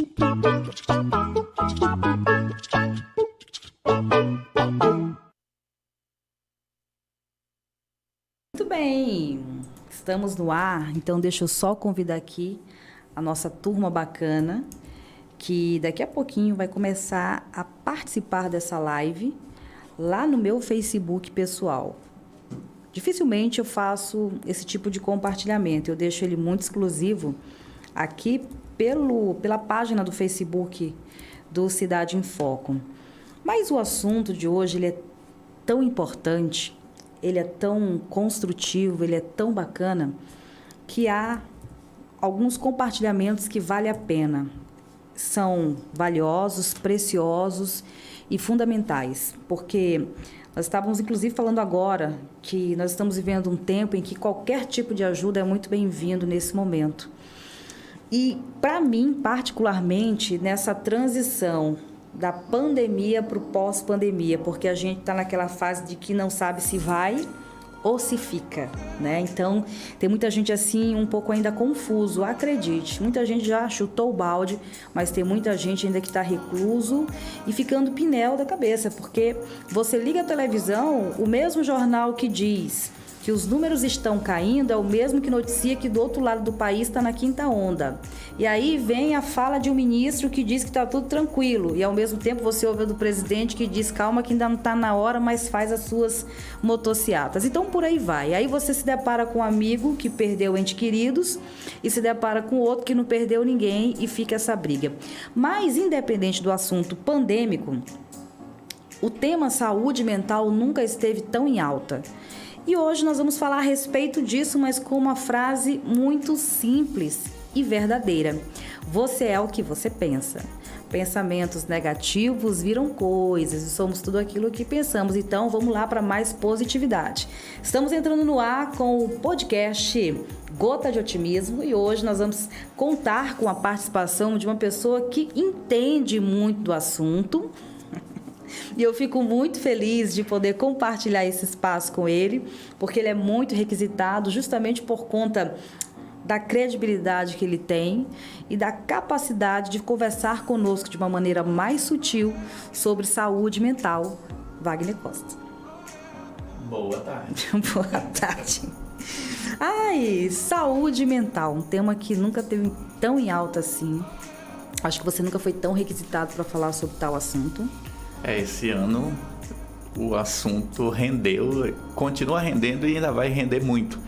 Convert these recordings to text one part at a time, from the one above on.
Muito bem, estamos no ar, então deixa eu só convidar aqui a nossa turma bacana, que daqui a pouquinho vai começar a participar dessa live lá no meu Facebook pessoal. Dificilmente eu faço esse tipo de compartilhamento, eu deixo ele muito exclusivo aqui pela página do Facebook do Cidade em Foco. Mas o assunto de hoje ele é tão importante, ele é tão construtivo, ele é tão bacana, que há alguns compartilhamentos que vale a pena. São valiosos, preciosos e fundamentais, porque nós estávamos, inclusive, falando agora que nós estamos vivendo um tempo em que qualquer tipo de ajuda é muito bem-vindo nesse momento. E, para mim, particularmente, nessa transição da pandemia para o pós-pandemia, porque a gente está naquela fase de que não sabe se vai ou se fica, né? Então, tem muita gente assim um pouco ainda confuso, acredite. Muita gente já chutou o balde, mas tem muita gente ainda que está recluso e ficando pinel da cabeça, porque você liga a televisão, o mesmo jornal que diz que os números estão caindo é o mesmo que noticia que do outro lado do país está na quinta onda. E aí vem a fala de um ministro que diz que está tudo tranquilo. E ao mesmo tempo você ouve do presidente que diz calma que ainda não está na hora, mas faz as suas motociatas. Então por aí vai. Aí você se depara com um amigo que perdeu entes queridos e se depara com outro que não perdeu ninguém e fica essa briga. Mas independente do assunto pandêmico, o tema saúde mental nunca esteve tão em alta. E hoje nós vamos falar a respeito disso, mas com uma frase muito simples e verdadeira. Você é o que você pensa. Pensamentos negativos viram coisas e somos tudo aquilo que pensamos. Então vamos lá para mais positividade. Estamos entrando no ar com o podcast Gota de Otimismo e hoje nós vamos contar com a participação de uma pessoa que entende muito do assunto. E eu fico muito feliz de poder compartilhar esse espaço com ele, porque ele é muito requisitado justamente por conta da credibilidade que ele tem e da capacidade de conversar conosco de uma maneira mais sutil sobre saúde mental. Wagner Costa. Boa tarde. Boa tarde. Ai, saúde mental, um tema que nunca teve tão em alta assim. Acho que você nunca foi tão requisitado para falar sobre tal assunto. Esse ano o assunto rendeu, continua rendendo e ainda vai render muito.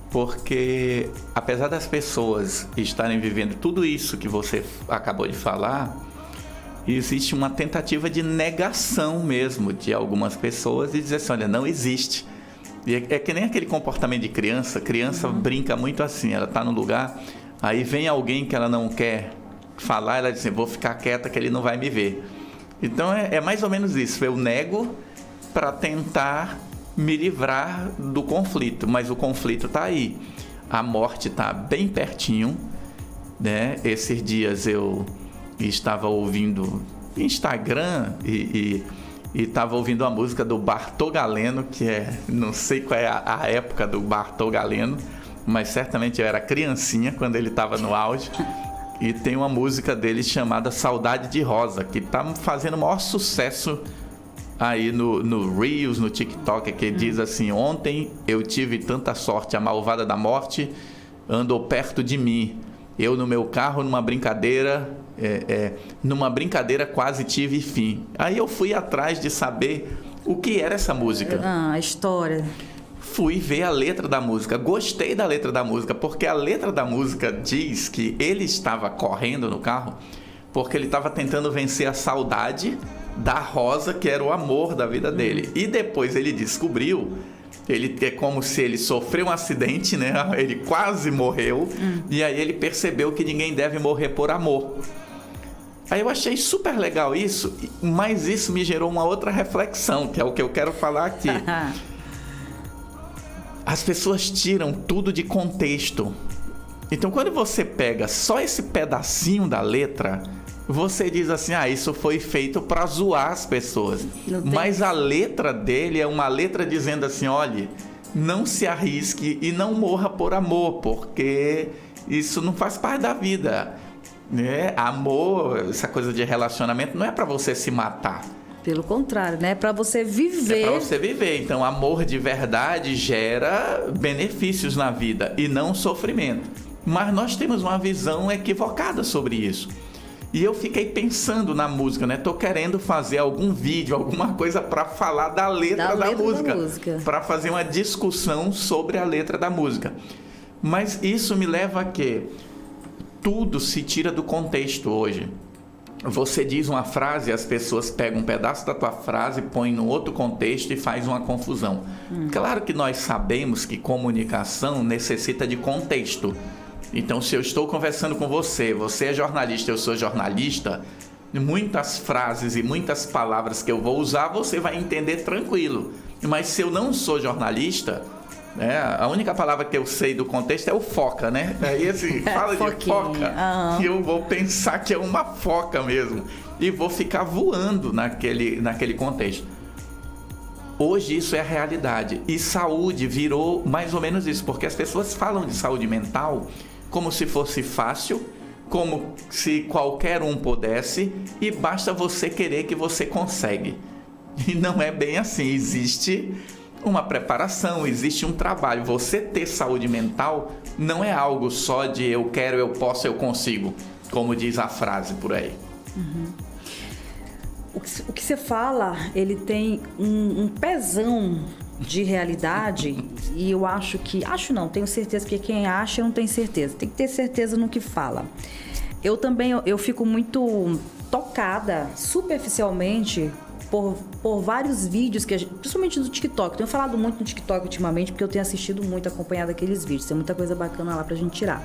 Porque apesar das pessoas estarem vivendo tudo isso que você acabou de falar, existe uma tentativa de negação mesmo de algumas pessoas e dizer assim, olha, não existe. E é que nem aquele comportamento de criança, brinca muito assim, ela está no lugar, aí vem alguém que ela não quer falar, ela diz assim, vou ficar quieta que ele não vai me ver. Então é mais ou menos isso, eu nego para tentar me livrar do conflito, mas o conflito está aí, a morte está bem pertinho, né? Esses dias eu estava ouvindo Instagram e estava ouvindo a música do Bartô Galeno, que não sei qual é a época do Bartô Galeno, mas certamente eu era criancinha quando ele estava no auge. E tem uma música dele chamada Saudade de Rosa, que tá fazendo o maior sucesso aí no Reels, no TikTok, que diz assim, ontem eu tive tanta sorte, a malvada da morte andou perto de mim. Eu no meu carro, numa brincadeira quase tive fim. Aí eu fui atrás de saber o que era essa música. A história. Fui ver a letra da música, gostei da letra da música, porque a letra da música diz que ele estava correndo no carro porque ele estava tentando vencer a saudade da Rosa, que era o amor da vida dele. E depois ele descobriu, é como se ele sofreu um acidente, né? Ele quase morreu, e aí ele percebeu que ninguém deve morrer por amor. Aí eu achei super legal isso, mas isso me gerou uma outra reflexão, que é o que eu quero falar aqui. As pessoas tiram tudo de contexto. Então, quando você pega só esse pedacinho da letra, você diz assim, isso foi feito para zoar as pessoas. Mas a letra dele é uma letra dizendo assim, olha, não se arrisque e não morra por amor, porque isso não faz parte da vida. né? Amor, essa coisa de relacionamento, não é para você se matar. Pelo contrário, né? É para você viver. É para você viver. Então, amor de verdade gera benefícios na vida e não sofrimento. Mas nós temos uma visão equivocada sobre isso. E eu fiquei pensando na música, né? Tô querendo fazer algum vídeo, alguma coisa para falar da letra da música. Para fazer uma discussão sobre a letra da música. Mas isso me leva a quê? Tudo se tira do contexto hoje. Você diz uma frase, as pessoas pegam um pedaço da tua frase, põem no outro contexto e faz uma confusão. Claro que nós sabemos que comunicação necessita de contexto. Então, se eu estou conversando com você, você é jornalista, eu sou jornalista, muitas frases e muitas palavras que eu vou usar, você vai entender tranquilo. Mas se eu não sou jornalista, né, a única palavra que eu sei do contexto é o foca, né? Aí assim, fala de foca, e eu vou pensar que é uma foca mesmo. E vou ficar voando naquele contexto. Hoje isso é a realidade. E saúde virou mais ou menos isso, porque as pessoas falam de saúde mental como se fosse fácil, como se qualquer um pudesse, e basta você querer que você consegue. E não é bem assim. Existe uma preparação, existe um trabalho. Você ter saúde mental não é algo só de eu quero, eu posso, eu consigo, como diz a frase por aí. O que você fala, ele tem um pezão de realidade, e eu acho que... Acho não, tenho certeza, porque quem acha não tem certeza. Tem que ter certeza no que fala. Eu fico muito tocada, superficialmente, por vários vídeos, principalmente no TikTok. Eu tenho falado muito no TikTok ultimamente, porque eu tenho assistido muito, acompanhado aqueles vídeos. Tem muita coisa bacana lá pra gente tirar.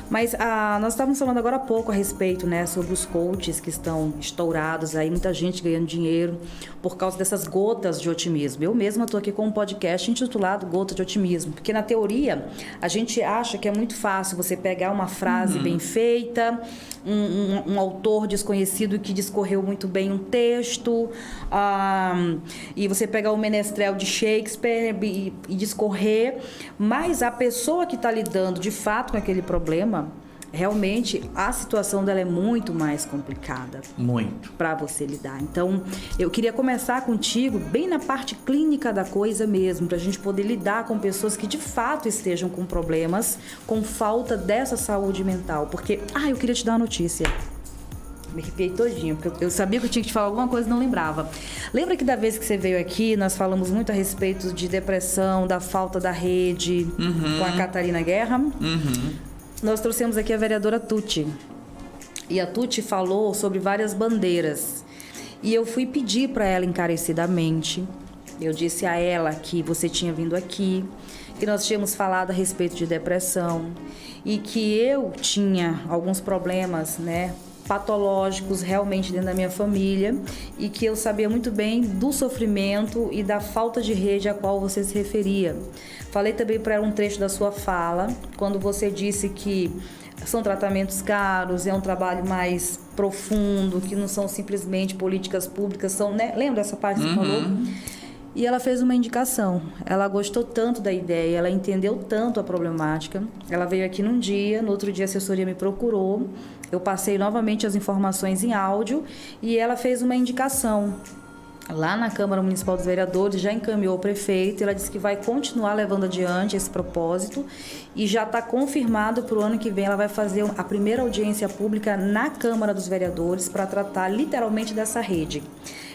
Mas nós estávamos falando agora há pouco a respeito, né, sobre os coaches que estão estourados aí, muita gente ganhando dinheiro por causa dessas gotas de otimismo. Eu mesma estou aqui com um podcast intitulado Gota de Otimismo, porque na teoria a gente acha que é muito fácil você pegar uma frase bem feita, um autor desconhecido que discorreu muito bem um texto, e você pegar o menestrel de Shakespeare e discorrer, mas a pessoa que está lidando de fato com aquele problema, realmente a situação dela é muito mais complicada. Muito. Para você lidar. Então, eu queria começar contigo bem na parte clínica da coisa mesmo, para a gente poder lidar com pessoas que de fato estejam com problemas, com falta dessa saúde mental. Porque, eu queria te dar uma notícia. Me arrepiei todinho, porque eu sabia que eu tinha que te falar alguma coisa e não lembrava. Lembra que da vez que você veio aqui, nós falamos muito a respeito de depressão, da falta da rede, com a Catarina Guerra? Nós trouxemos aqui a vereadora Tuti. E a Tuti falou sobre várias bandeiras. E eu fui pedir para ela encarecidamente. Eu disse a ela que você tinha vindo aqui, que nós tínhamos falado a respeito de depressão e que eu tinha alguns problemas, né, patológicos realmente dentro da minha família, e que eu sabia muito bem do sofrimento e da falta de rede a qual você se referia. Falei também para ela um trecho da sua fala, quando você disse que são tratamentos caros, é um trabalho mais profundo, que não são simplesmente políticas públicas, são, né? Lembra essa parte que você falou? E ela fez uma indicação. Ela gostou tanto da ideia, ela entendeu tanto a problemática. Ela veio aqui num dia, no outro dia a assessoria me procurou. Eu passei novamente as informações em áudio e ela fez uma indicação. Lá na Câmara Municipal dos Vereadores, já encaminhou o prefeito. Ela disse que vai continuar levando adiante esse propósito e já está confirmado para o ano que vem. Ela vai fazer a primeira audiência pública na Câmara dos Vereadores para tratar literalmente dessa rede.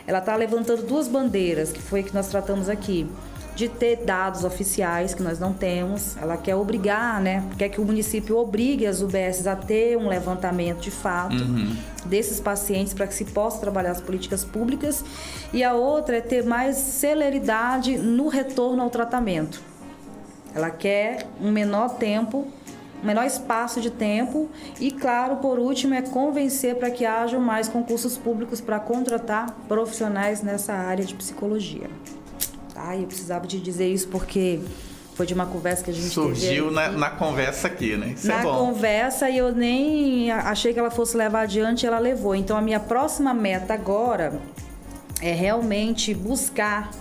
Ela está levantando duas bandeiras, que foi que nós tratamos aqui, de ter dados oficiais, que nós não temos. Ela quer obrigar, né? Quer que o município obrigue as UBSs a ter um levantamento de fato desses pacientes para que se possa trabalhar as políticas públicas. E a outra é ter mais celeridade no retorno ao tratamento. Ela quer um menor tempo, um menor espaço de tempo e, claro, por último, é convencer para que hajam mais concursos públicos para contratar profissionais nessa área de psicologia. Eu precisava te dizer isso porque foi de uma conversa que a gente surgiu na conversa aqui, né? Isso na é bom. Conversa, e eu nem achei que ela fosse levar adiante, ela levou. Então, a minha próxima meta agora é realmente buscar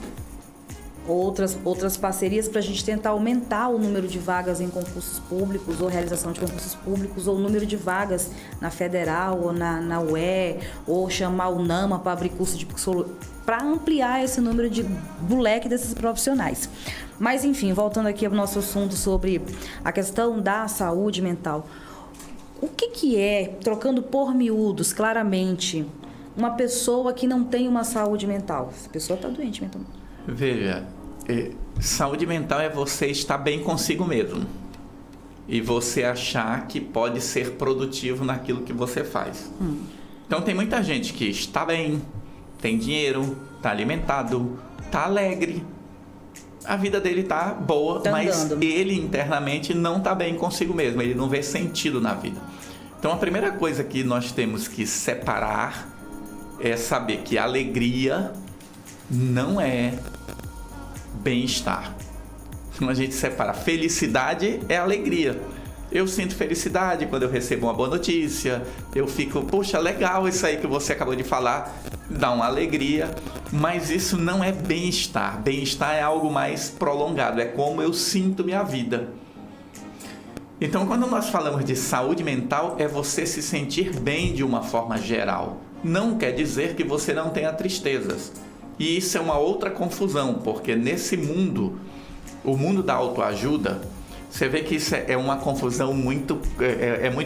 outras parcerias para a gente tentar aumentar o número de vagas em concursos públicos ou realização de concursos públicos, ou o número de vagas na Federal ou na UE, ou chamar o NAMA para abrir curso de psicologia, para ampliar esse número do leque desses profissionais. Mas, enfim, voltando aqui ao nosso assunto sobre a questão da saúde mental. O que é, trocando por miúdos, claramente, uma pessoa que não tem uma saúde mental? Essa pessoa está doente mentalmente. Veja, saúde mental é você estar bem consigo mesmo. E você achar que pode ser produtivo naquilo que você faz. Então, tem muita gente que está bem, tem dinheiro, está alimentado, está alegre. A vida dele está boa, mas ele internamente não está bem consigo mesmo. Ele não vê sentido na vida. Então, a primeira coisa que nós temos que separar é saber que alegria não é bem-estar. Quando a gente separa, felicidade é alegria. Eu sinto felicidade quando eu recebo uma boa notícia, eu fico, poxa, legal isso aí que você acabou de falar, dá uma alegria, mas isso não é bem-estar. Bem-estar é algo mais prolongado, é como eu sinto minha vida. Então, quando nós falamos de saúde mental, é você se sentir bem de uma forma geral. Não quer dizer que você não tenha tristezas. E isso é uma outra confusão, porque nesse mundo, o mundo da autoajuda, você vê que isso é uma confusão muito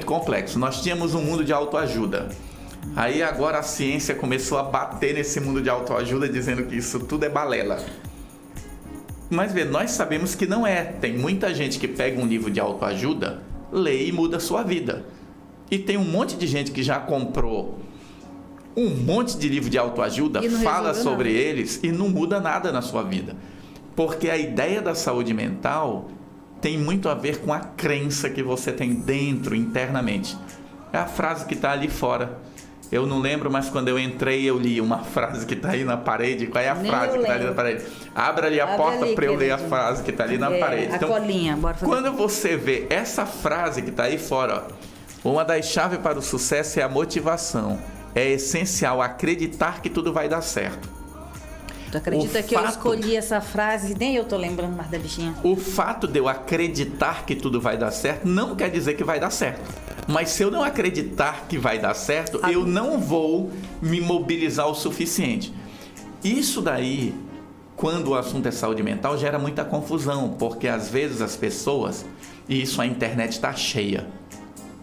complexo. Nós tínhamos um mundo de autoajuda. Aí agora a ciência começou a bater nesse mundo de autoajuda, dizendo que isso tudo é balela. Mas nós sabemos que não é. Tem muita gente que pega um livro de autoajuda, lê e muda a sua vida. E tem um monte de gente que já comprou um monte de livro de autoajuda, fala sobre eles e não muda nada na sua vida. Porque a ideia da saúde mental tem muito a ver com a crença que você tem dentro, internamente. É a frase que está ali fora. Eu não lembro, mas quando eu entrei eu li uma frase que está aí na parede. Qual é a frase que está ali na parede? Abra ali a porta para eu ler a frase que está ali na parede. Então, colinha, bora fazer. Quando você vê essa frase que está aí fora, ó, uma das chaves para o sucesso é a motivação. É essencial acreditar que tudo vai dar certo. Tu acredita que eu escolhi essa frase? Nem eu tô lembrando mais da bichinha. O fato de eu acreditar que tudo vai dar certo não quer dizer que vai dar certo. Mas se eu não acreditar que vai dar certo, eu não vou me mobilizar o suficiente. Isso daí, quando o assunto é saúde mental, gera muita confusão, porque às vezes as pessoas, e isso a internet está cheia,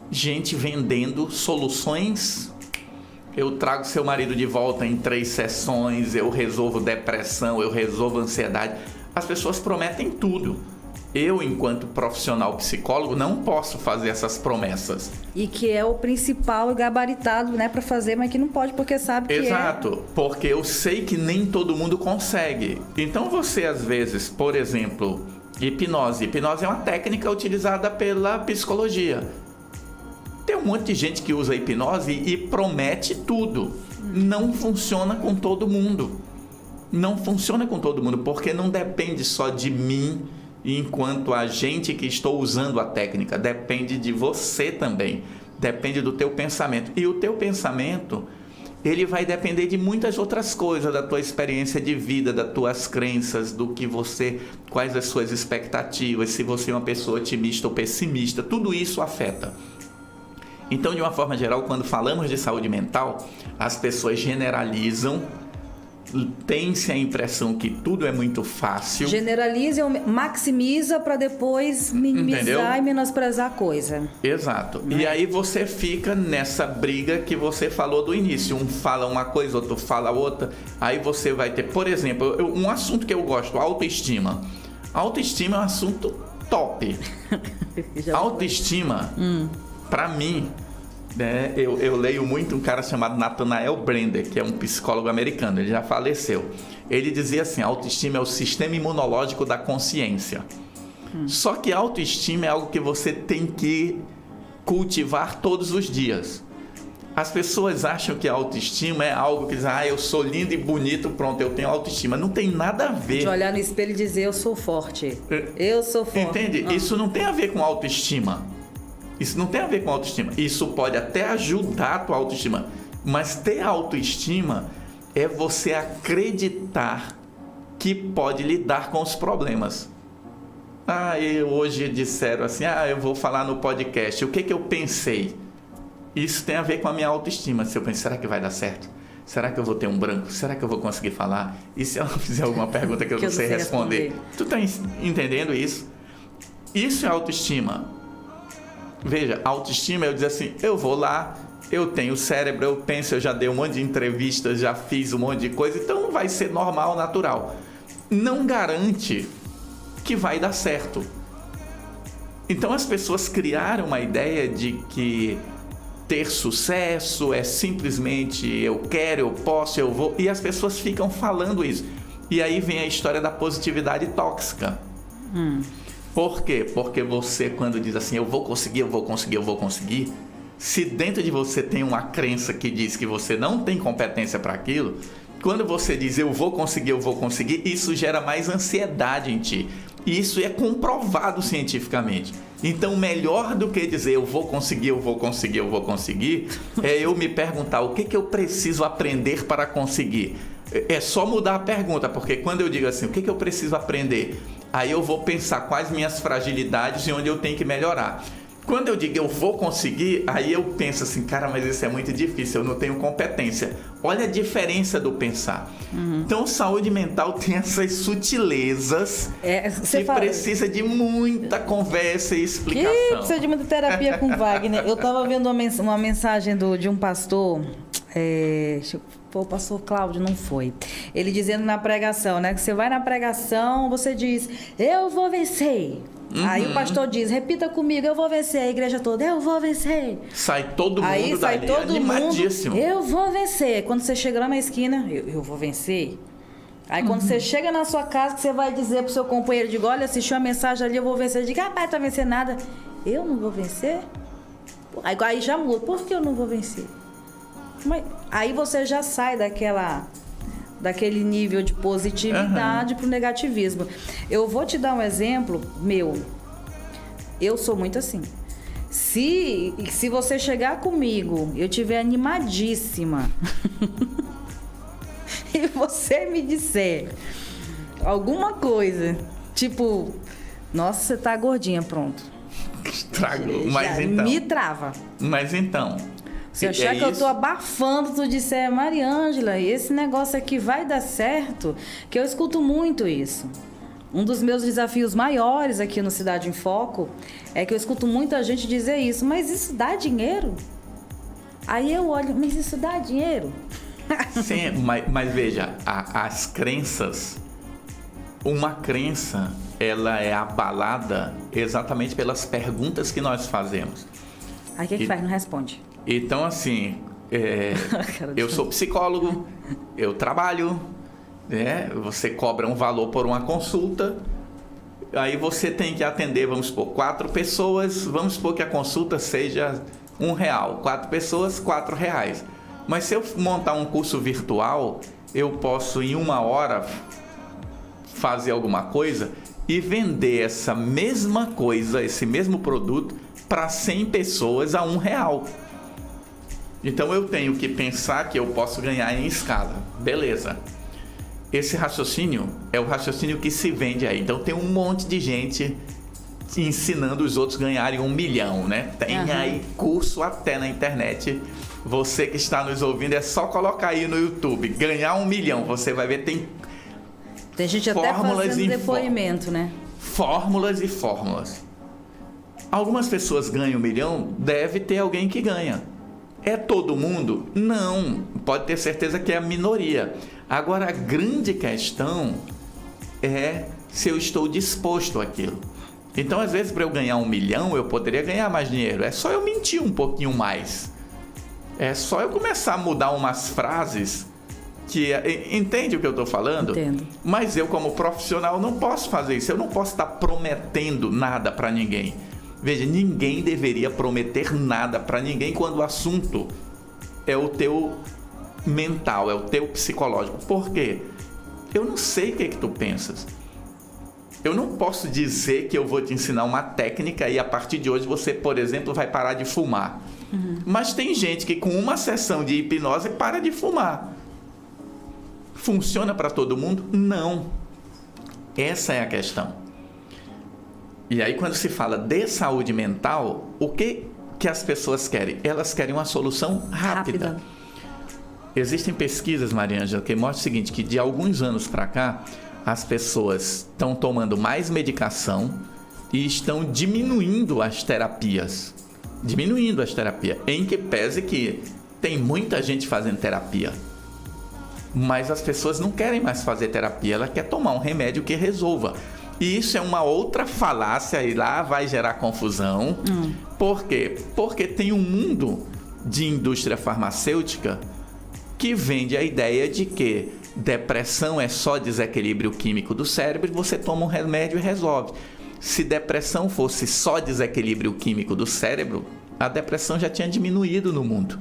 gente vendendo soluções. Eu trago seu marido de volta em 3 sessões, eu resolvo depressão, eu resolvo ansiedade. As pessoas prometem tudo. Eu, enquanto profissional psicólogo, não posso fazer essas promessas. E que é o principal gabaritado, né, para fazer, mas que não pode porque sabe que Exato, porque eu sei que nem todo mundo consegue. Então você, às vezes, por exemplo, hipnose. Hipnose é uma técnica utilizada pela psicologia. Tem um monte de gente que usa hipnose e promete tudo. Não funciona com todo mundo. Não funciona com todo mundo, porque não depende só de mim enquanto agente que estou usando a técnica. Depende de você também. Depende do teu pensamento. E o teu pensamento, ele vai depender de muitas outras coisas, da tua experiência de vida, das tuas crenças, do que você, quais as suas expectativas, se você é uma pessoa otimista ou pessimista. Tudo isso afeta. Então, de uma forma geral, quando falamos de saúde mental, as pessoas generalizam, tem-se a impressão que tudo é muito fácil. Generaliza, maximiza para depois minimizar. Entendeu? E menosprezar a coisa. Exato. E aí você fica nessa briga que você falou do início. Um fala uma coisa, outro fala outra. Aí você vai ter, por exemplo, um assunto que eu gosto, autoestima. Autoestima é um assunto top. Autoestima... Para mim, né, eu leio muito um cara chamado Nathanael Brender, que é um psicólogo americano, ele já faleceu. Ele dizia assim, a autoestima é o sistema imunológico da consciência. Só que a autoestima é algo que você tem que cultivar todos os dias. As pessoas acham que a autoestima é algo que diz, eu sou lindo e bonito, pronto, eu tenho autoestima. Não tem nada a ver. De olhar no espelho e dizer, eu sou forte. Eu sou forte. Entende? Isso não tem a ver com autoestima. Isso não tem a ver com autoestima. Isso pode até ajudar a tua autoestima. Mas ter autoestima é você acreditar que pode lidar com os problemas. Hoje disseram assim, eu vou falar no podcast. O que eu pensei? Isso tem a ver com a minha autoestima. Se eu pensei, será que vai dar certo? Será que eu vou ter um branco? Será que eu vou conseguir falar? E se eu fizer alguma pergunta que eu não sei responder? Tu está entendendo isso? Isso é autoestima. Veja, autoestima é eu dizer assim, eu vou lá, eu tenho cérebro, eu penso, eu já dei um monte de entrevistas, já fiz um monte de coisa, então vai ser normal, natural. Não garante que vai dar certo. Então as pessoas criaram uma ideia de que ter sucesso é simplesmente eu quero, eu posso, eu vou, e as pessoas ficam falando isso. E aí vem a história da positividade tóxica. Por quê? Porque você, quando diz assim, eu vou conseguir, eu vou conseguir, eu vou conseguir, se dentro de você tem uma crença que diz que você não tem competência para aquilo, quando você diz eu vou conseguir, isso gera mais ansiedade em ti. E isso é comprovado cientificamente. Então, melhor do que dizer eu vou conseguir, é eu me perguntar o que eu preciso aprender para conseguir. É só mudar a pergunta, porque quando eu digo assim, o que eu preciso aprender? Aí eu vou pensar quais minhas fragilidades e onde eu tenho que melhorar. Quando eu digo eu vou conseguir, aí eu penso assim, cara, mas isso é muito difícil, eu não tenho competência. Olha a diferença do pensar. Então, saúde mental tem essas sutilezas que precisa de muita conversa e explicação. Que precisa de muita terapia com Wagner. Eu estava vendo uma mensagem de um pastor, foi o pastor Cláudio, não foi? Ele dizendo na pregação, né? Que você vai na pregação, você diz, eu vou vencer. Aí o pastor diz, repita comigo, eu vou vencer. A igreja toda, eu vou vencer. Sai todo mundo aí sai dali, todo animadíssimo. Mundo, eu vou vencer. Quando você chega lá na esquina, eu vou vencer. Aí quando você chega na sua casa, que você vai dizer pro seu companheiro, digo, olha, assistiu a mensagem ali, eu vou vencer. Diga, rapaz, tá vencendo nada. Eu não vou vencer? Aí já muda, por que eu não vou vencer? Aí você já sai daquele nível de positividade pro negativismo. Eu vou te dar um exemplo meu. Eu sou muito assim. Se você chegar comigo, eu estiver animadíssima e você me disser alguma coisa, tipo, nossa, você tá gordinha, pronto. Estragou, mas então. Me trava. Mas então. Se achar que eu tô abafando, tu disser, Mariângela, esse negócio aqui vai dar certo, que eu escuto muito isso. Um dos meus desafios maiores aqui no Cidade em Foco é que eu escuto muita gente dizer isso, mas isso dá dinheiro? Aí eu olho, mas isso dá dinheiro? Sim, mas veja, as crenças, uma crença, ela é abalada exatamente pelas perguntas que nós fazemos. Aí o que faz? Não responde. Então, assim, eu sou psicólogo, eu trabalho, né? Você cobra um valor por uma consulta, aí você tem que atender, vamos supor, 4 pessoas, vamos supor que a consulta seja R$1, 4 pessoas, R$4. Mas se eu montar um curso virtual, eu posso em 1 hora fazer alguma coisa e vender essa mesma coisa, esse mesmo produto, para 100 pessoas a R$1. Então eu tenho que pensar que eu posso ganhar em escala. Beleza. Esse raciocínio é o raciocínio que se vende aí. Então tem um monte de gente ensinando os outros a ganharem 1 milhão, né? Tem aí curso até na internet. Você que está nos ouvindo, é só colocar aí no YouTube, ganhar 1 milhão. Você vai ver, tem gente até fazendo depoimento, né? Fórmulas e fórmulas. Algumas pessoas ganham 1 milhão, deve ter alguém que ganha. É todo mundo? Não. Pode ter certeza que é a minoria. Agora, a grande questão é se eu estou disposto àquilo. Então, às vezes, para eu ganhar 1 milhão, eu poderia ganhar mais dinheiro. É só eu mentir um pouquinho mais. É só eu começar a mudar umas frases que... Entende o que eu estou falando? Entendo. Mas eu, como profissional, não posso fazer isso. Eu não posso estar prometendo nada para ninguém. Veja, ninguém deveria prometer nada para ninguém quando o assunto é o teu mental, é o teu psicológico. Por quê? Eu não sei o que tu pensas. Eu não posso dizer que eu vou te ensinar uma técnica e a partir de hoje você, por exemplo, vai parar de fumar. Mas tem gente que com uma sessão de hipnose para de fumar. Funciona para todo mundo? Não. Essa é a questão. E aí, quando se fala de saúde mental, o que as pessoas querem? Elas querem uma solução rápida. Existem pesquisas, Mariângela, que mostram o seguinte, que de alguns anos para cá, as pessoas estão tomando mais medicação e estão diminuindo as terapias. Em que pese que tem muita gente fazendo terapia. Mas as pessoas não querem mais fazer terapia, ela quer tomar um remédio que resolva. E isso é uma outra falácia e lá vai gerar confusão. Por quê? Porque tem um mundo de indústria farmacêutica que vende a ideia de que depressão é só desequilíbrio químico do cérebro e você toma um remédio e resolve. Se depressão fosse só desequilíbrio químico do cérebro, a depressão já tinha diminuído no mundo.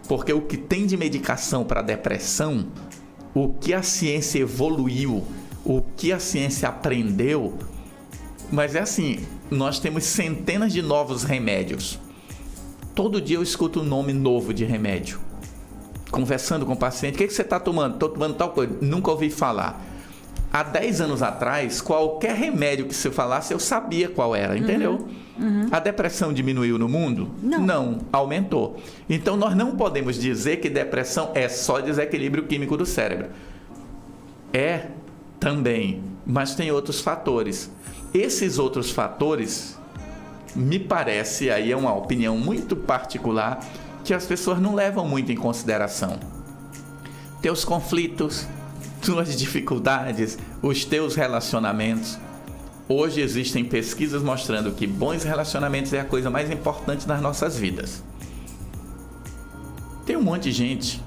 Porque o que tem de medicação para depressão, o que a ciência evoluiu, o que a ciência aprendeu, mas é assim, nós temos centenas de novos remédios. Todo dia eu escuto um nome novo de remédio. Conversando com o paciente, o que você está tomando? Estou tomando tal coisa, nunca ouvi falar. Há 10 anos atrás, qualquer remédio que você falasse, eu sabia qual era, entendeu? A depressão diminuiu no mundo? Não, aumentou. Então, nós não podemos dizer que depressão é só desequilíbrio químico do cérebro. É também, mas tem outros fatores. Esses outros fatores, me parece, aí é uma opinião muito particular, que as pessoas não levam muito em consideração. Teus conflitos, tuas dificuldades, os teus relacionamentos. Hoje existem pesquisas mostrando que bons relacionamentos é a coisa mais importante nas nossas vidas. Tem um monte de gente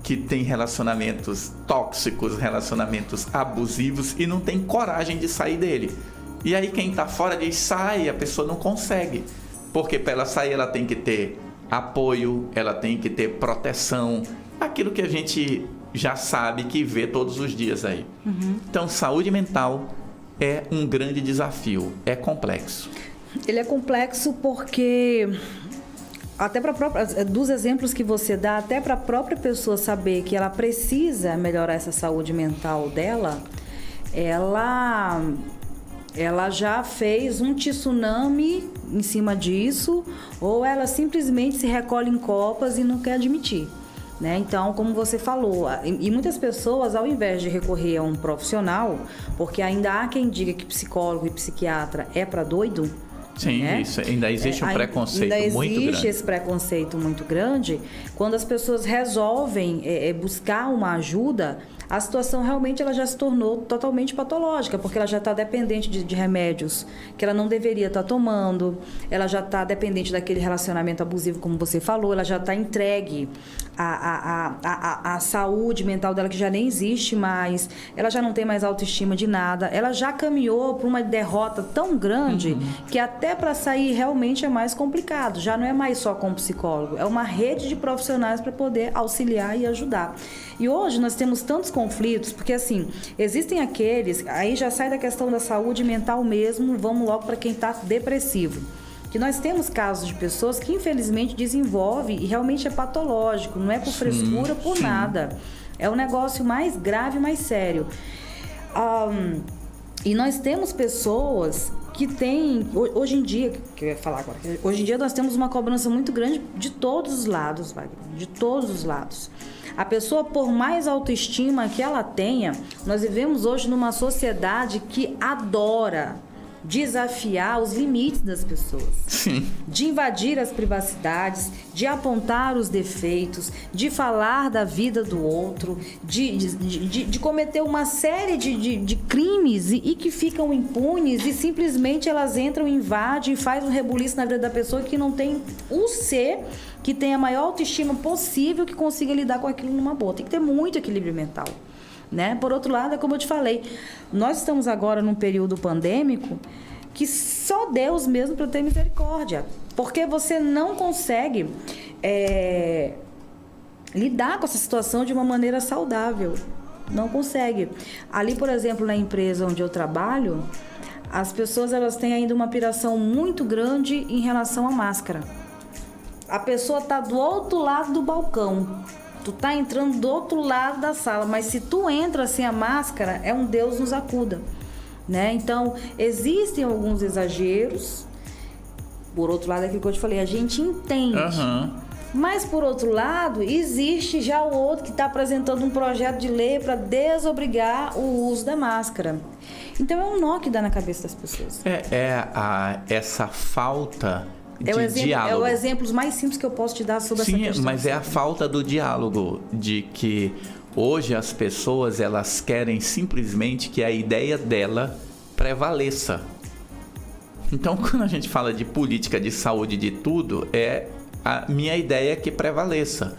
que tem relacionamentos tóxicos, relacionamentos abusivos e não tem coragem de sair dele. E aí quem está fora diz, sai, a pessoa não consegue. Porque para ela sair ela tem que ter apoio, ela tem que ter proteção, aquilo que a gente já sabe que vê todos os dias aí. Então, saúde mental é um grande desafio, é complexo. Ele é complexo porque, até para dos exemplos que você dá, até para a própria pessoa saber que ela precisa melhorar essa saúde mental dela, ela já fez um tsunami em cima disso, ou ela simplesmente se recolhe em copas e não quer admitir. Né? Então, como você falou, e muitas pessoas, ao invés de recorrer a um profissional, porque ainda há quem diga que psicólogo e psiquiatra é para doido. Sim, né? Isso, ainda existe um preconceito muito grande. Ainda existe esse preconceito muito grande. Quando as pessoas resolvem buscar uma ajuda, a situação realmente ela já se tornou totalmente patológica, porque ela já está dependente de remédios que ela não deveria estar tomando, ela já está dependente daquele relacionamento abusivo, como você falou, ela já está entregue à saúde mental dela, que já nem existe mais, ela já não tem mais autoestima de nada, ela já caminhou para uma derrota tão grande que até para sair realmente é mais complicado, já não é mais só com o psicólogo, é uma rede de profissionais para poder auxiliar e ajudar. E hoje nós temos tantos conflitos, porque assim, existem aqueles, aí já sai da questão da saúde mental mesmo, vamos logo para quem está depressivo. Que nós temos casos de pessoas que infelizmente desenvolvem e realmente é patológico, não é por frescura, por nada. É um negócio mais grave, mais sério. E nós temos pessoas que têm, hoje em dia, que eu ia falar agora, hoje em dia nós temos uma cobrança muito grande de todos os lados, Wagner, de todos os lados. A pessoa, por mais autoestima que ela tenha, nós vivemos hoje numa sociedade que adora desafiar os limites das pessoas. Sim. De invadir as privacidades, de apontar os defeitos, de falar da vida do outro, de cometer uma série de crimes e que ficam impunes e simplesmente elas entram, invadem e fazem um rebuliço na vida da pessoa que não tem o ser, que tem a maior autoestima possível, que consiga lidar com aquilo numa boa. Tem que ter muito equilíbrio mental. Né? Por outro lado, é como eu te falei, nós estamos agora num período pandêmico que só Deus mesmo para ter misericórdia, porque você não consegue lidar com essa situação de uma maneira saudável, não consegue. Ali, por exemplo, na empresa onde eu trabalho, as pessoas elas têm ainda uma piração muito grande em relação à máscara. A pessoa está do outro lado do balcão, tu tá entrando do outro lado da sala, mas se tu entra sem a máscara, é um Deus nos acuda. né? Então, existem alguns exageros. Por outro lado, é aquilo que eu te falei, a gente entende. Mas, por outro lado, existe já o outro que está apresentando um projeto de lei para desobrigar o uso da máscara. Então, é um nó que dá na cabeça das pessoas. Essa falta de diálogo. É o exemplo mais simples que eu posso te dar sobre essa questão. Sim, mas é a falta do diálogo, de que hoje as pessoas, elas querem simplesmente que a ideia dela prevaleça. Então, quando a gente fala de política de saúde, de tudo, a minha ideia é que prevaleça.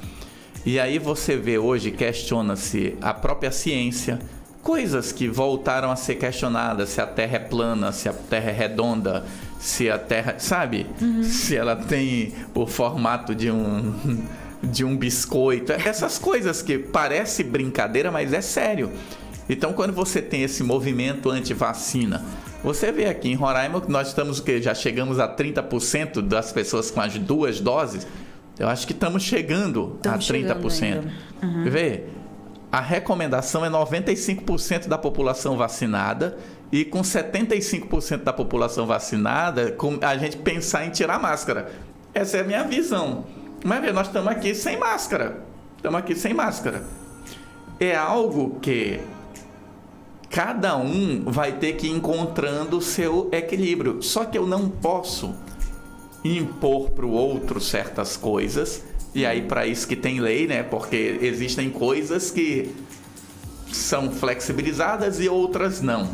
E aí você vê hoje, questiona-se a própria ciência, coisas que voltaram a ser questionadas, se a Terra é plana, se a Terra é redonda, se a Terra, sabe? Se ela tem o formato de um biscoito, essas coisas que parece brincadeira, mas é sério. Então, quando você tem esse movimento anti-vacina, você vê aqui em Roraima que nós estamos, já chegamos a 30% das pessoas com as 2 doses. Eu acho que estamos chegando a 30%. Vê, a recomendação é 95% da população vacinada, e com 75% da população vacinada, a gente pensar em tirar a máscara. Essa é a minha visão. Mas vê, nós estamos aqui sem máscara. É algo que cada um vai ter que ir encontrando o seu equilíbrio. Só que eu não posso impor para o outro certas coisas. E aí, para isso que tem lei, né? Porque existem coisas que são flexibilizadas e outras não.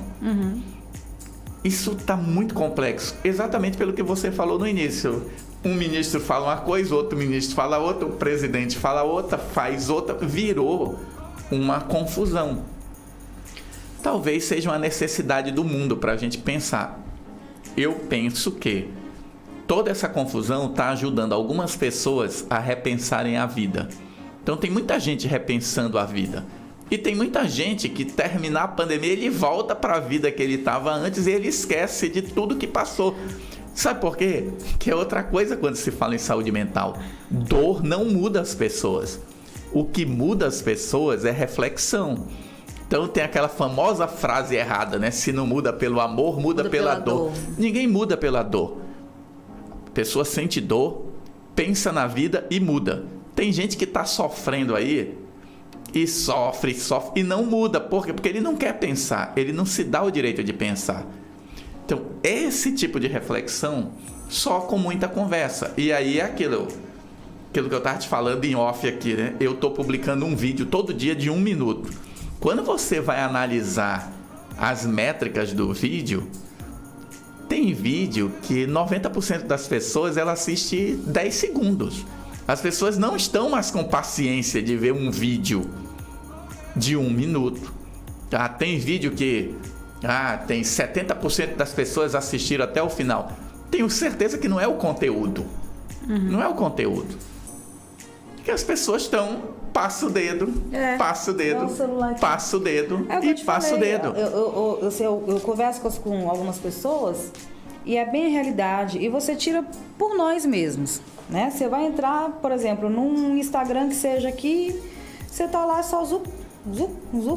Isso está muito complexo. Exatamente pelo que você falou no início. Um ministro fala uma coisa, outro ministro fala outra, o presidente fala outra, faz outra. Virou uma confusão. Talvez seja uma necessidade do mundo para a gente pensar. Eu penso que toda essa confusão está ajudando algumas pessoas a repensarem a vida. Então tem muita gente repensando a vida. E tem muita gente que terminar a pandemia, ele volta para a vida que ele estava antes e ele esquece de tudo que passou. Sabe por quê? Que é outra coisa quando se fala em saúde mental. Dor não muda as pessoas. O que muda as pessoas é reflexão. Então tem aquela famosa frase errada, né? Se não muda pelo amor, muda pela dor. Ninguém muda pela dor. A pessoa sente dor, pensa na vida e muda. Tem gente que está sofrendo aí e sofre e não muda. Por quê? Porque ele não quer pensar, ele não se dá o direito de pensar. Então, esse tipo de reflexão só com muita conversa. E aí é aquilo que eu estava te falando em off aqui, né? Eu estou publicando um vídeo todo dia de 1 minuto. Quando você vai analisar as métricas do vídeo, tem vídeo que 90% das pessoas ela assiste 10 segundos. As pessoas não estão mais com paciência de ver um vídeo de 1 minuto. Tem vídeo que tem 70% das pessoas assistiram até o final. Tenho certeza que não é o conteúdo. Não é o conteúdo. Que as pessoas estão passa o dedo, passa o dedo, passa o dedo e passa o dedo. Eu converso com algumas pessoas e é bem a realidade. E você tira por nós mesmos, né? Você vai entrar, por exemplo, num Instagram que seja aqui, você tá lá só zup,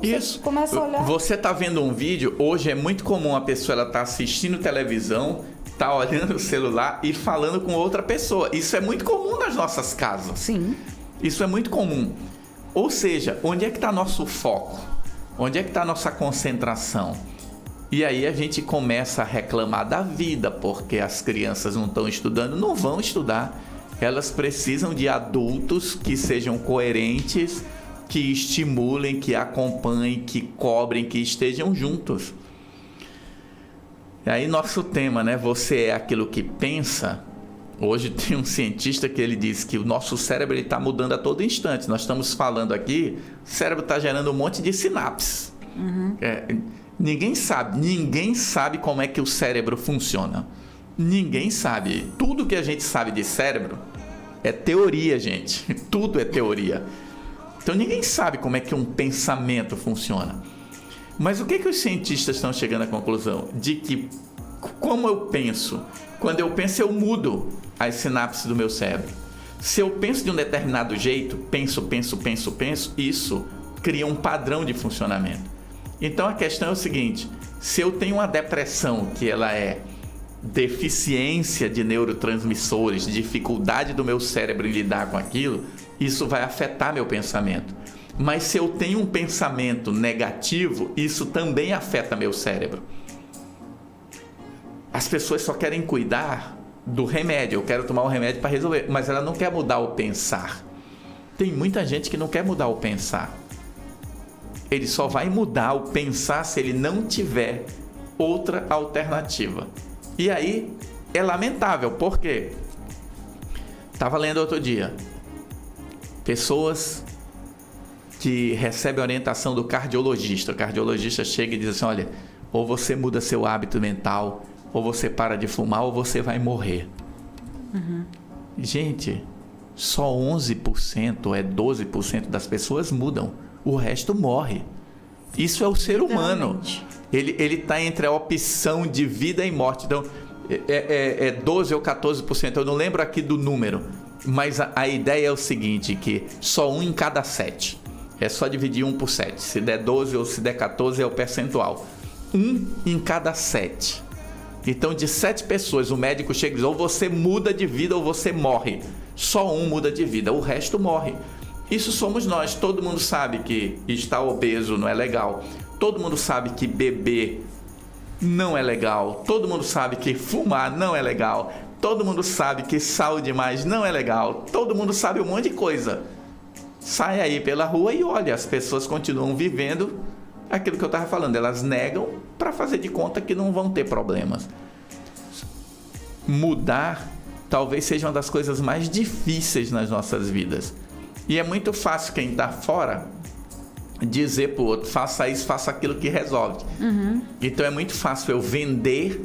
isso. Você começa a olhar. Você tá vendo um vídeo, hoje é muito comum a pessoa ela tá assistindo televisão, tá olhando o celular e falando com outra pessoa. Isso é muito comum nas nossas casas. Sim. Isso é muito comum. Ou seja, onde é que está nosso foco? Onde é que está nossa concentração? E aí a gente começa a reclamar da vida, porque as crianças não estão estudando, não vão estudar. Elas precisam de adultos que sejam coerentes, que estimulem, que acompanhem, que cobrem, que estejam juntos. E aí nosso tema, né? Você é aquilo que pensa. Hoje tem um cientista que ele diz que o nosso cérebro está mudando a todo instante. Nós estamos falando aqui, o cérebro está gerando um monte de sinapses. Ninguém sabe como é que o cérebro funciona. Ninguém sabe. Tudo que a gente sabe de cérebro é teoria, gente. Tudo é teoria. Então ninguém sabe como é que um pensamento funciona. Mas o que os cientistas estão chegando à conclusão? De que, como eu penso, quando eu penso eu mudo as sinapses do meu cérebro. Se eu penso de um determinado jeito, penso, isso cria um padrão de funcionamento. Então a questão é o seguinte: se eu tenho uma depressão que ela é deficiência de neurotransmissores, dificuldade do meu cérebro em lidar com aquilo, isso vai afetar meu pensamento. Mas se eu tenho um pensamento negativo, isso também afeta meu cérebro. As pessoas só querem cuidar do remédio. Eu quero tomar um remédio para resolver, mas ela não quer mudar o pensar. Tem muita gente que não quer mudar o pensar. Ele só vai mudar o pensar se ele não tiver outra alternativa. E aí é lamentável, porque estava lendo outro dia, pessoas que recebem orientação do cardiologista. O cardiologista chega e diz assim: olha, ou você muda seu hábito mental, ou você para de fumar, ou você vai morrer. Gente, só 11%, 12% das pessoas mudam. O resto morre. Isso é o ser humano. Ele está entre a opção de vida e morte. Então, é 12 ou 14%. Eu não lembro aqui do número. Mas a ideia é o seguinte, que só 1 em cada 7. É só dividir 1 por 7. Se der 12 ou se der 14 é o percentual. 1 em cada 7. Então, de 7 pessoas, o médico chega e diz: ou você muda de vida ou você morre. Só 1 muda de vida, o resto morre. Isso somos nós. Todo mundo sabe que estar obeso não é legal. Todo mundo sabe que beber não é legal. Todo mundo sabe que fumar não é legal. Todo mundo sabe que sal demais não é legal. Todo mundo sabe um monte de coisa. Sai aí pela rua e olha, as pessoas continuam vivendo aquilo que eu estava falando. Elas negam para fazer de conta que não vão ter problemas. Mudar talvez seja uma das coisas mais difíceis nas nossas vidas. E é muito fácil quem está fora dizer para o outro: faça isso, faça aquilo que resolve. Então é muito fácil eu vender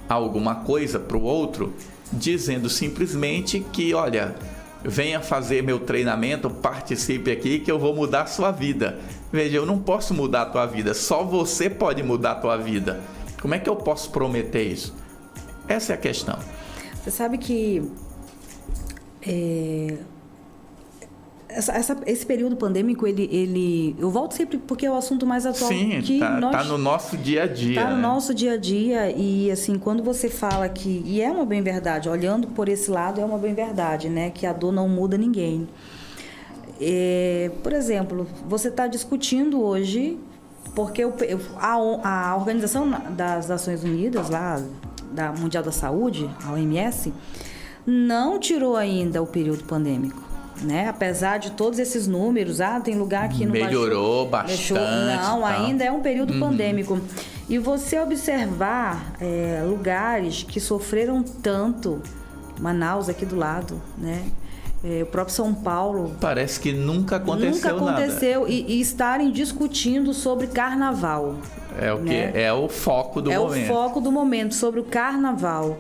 alguma coisa para o outro dizendo simplesmente que, olha, venha fazer meu treinamento, participe aqui que eu vou mudar a sua vida. Veja, eu não posso mudar a tua vida, só você pode mudar a tua vida. Como é que eu posso prometer isso? Essa é a questão. Você sabe que esse período pandêmico, eu volto sempre porque é o assunto mais atual. Sim, que tá no nosso dia a dia. Tá no nosso dia a dia. E assim, quando você fala que... E é uma bem verdade, olhando por esse lado, é uma bem verdade, né? Que a dor não muda ninguém. Por exemplo, você está discutindo hoje, porque a Organização das Nações Unidas, lá, da Mundial da Saúde, a OMS, não tirou ainda o período pandêmico. Né? Apesar de todos esses números, tem lugar que não melhorou bastante. Não, ainda é um período pandêmico. E você observar lugares que sofreram tanto, Manaus aqui do lado, né? O próprio São Paulo. Parece que nunca aconteceu nada. E estarem discutindo sobre carnaval. É o que é o foco do momento. É o foco do momento, sobre o carnaval.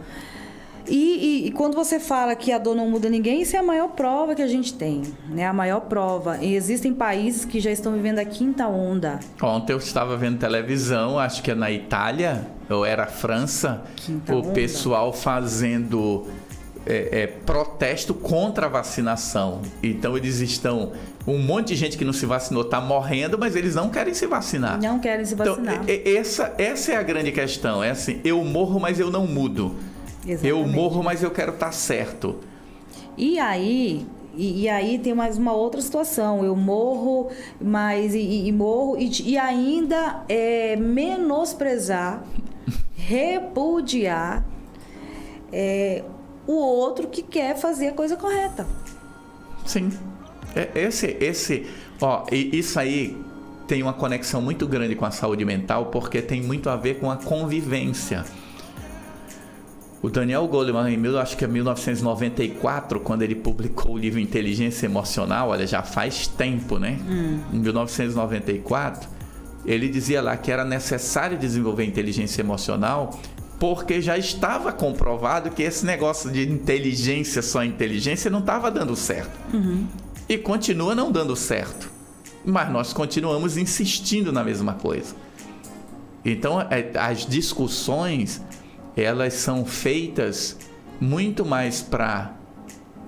E quando você fala que a dor não muda ninguém, isso é a maior prova que a gente tem, né? A maior prova. E existem países que já estão vivendo a 5ª onda. Ontem eu estava vendo televisão, acho que é na Itália, ou era a França, o pessoal fazendo protesto contra a vacinação. Então eles estão... Um monte de gente que não se vacinou está morrendo, mas eles não querem se vacinar. Não querem se vacinar. Então, essa é a grande questão. É assim, eu morro, mas eu não mudo. Exatamente. Eu morro, mas eu quero estar certo. E aí tem mais uma outra situação. Eu morro, mas morro e ainda menosprezar, repudiar o outro que quer fazer a coisa correta. Sim. Isso aí tem uma conexão muito grande com a saúde mental, porque tem muito a ver com a convivência. O Daniel Goleman, acho que é 1994, quando ele publicou o livro Inteligência Emocional, olha, já faz tempo, né? Em 1994, ele dizia lá que era necessário desenvolver inteligência emocional, porque já estava comprovado que esse negócio de só inteligência, não estava dando certo. E continua não dando certo. Mas nós continuamos insistindo na mesma coisa. Então, as discussões... elas são feitas muito mais para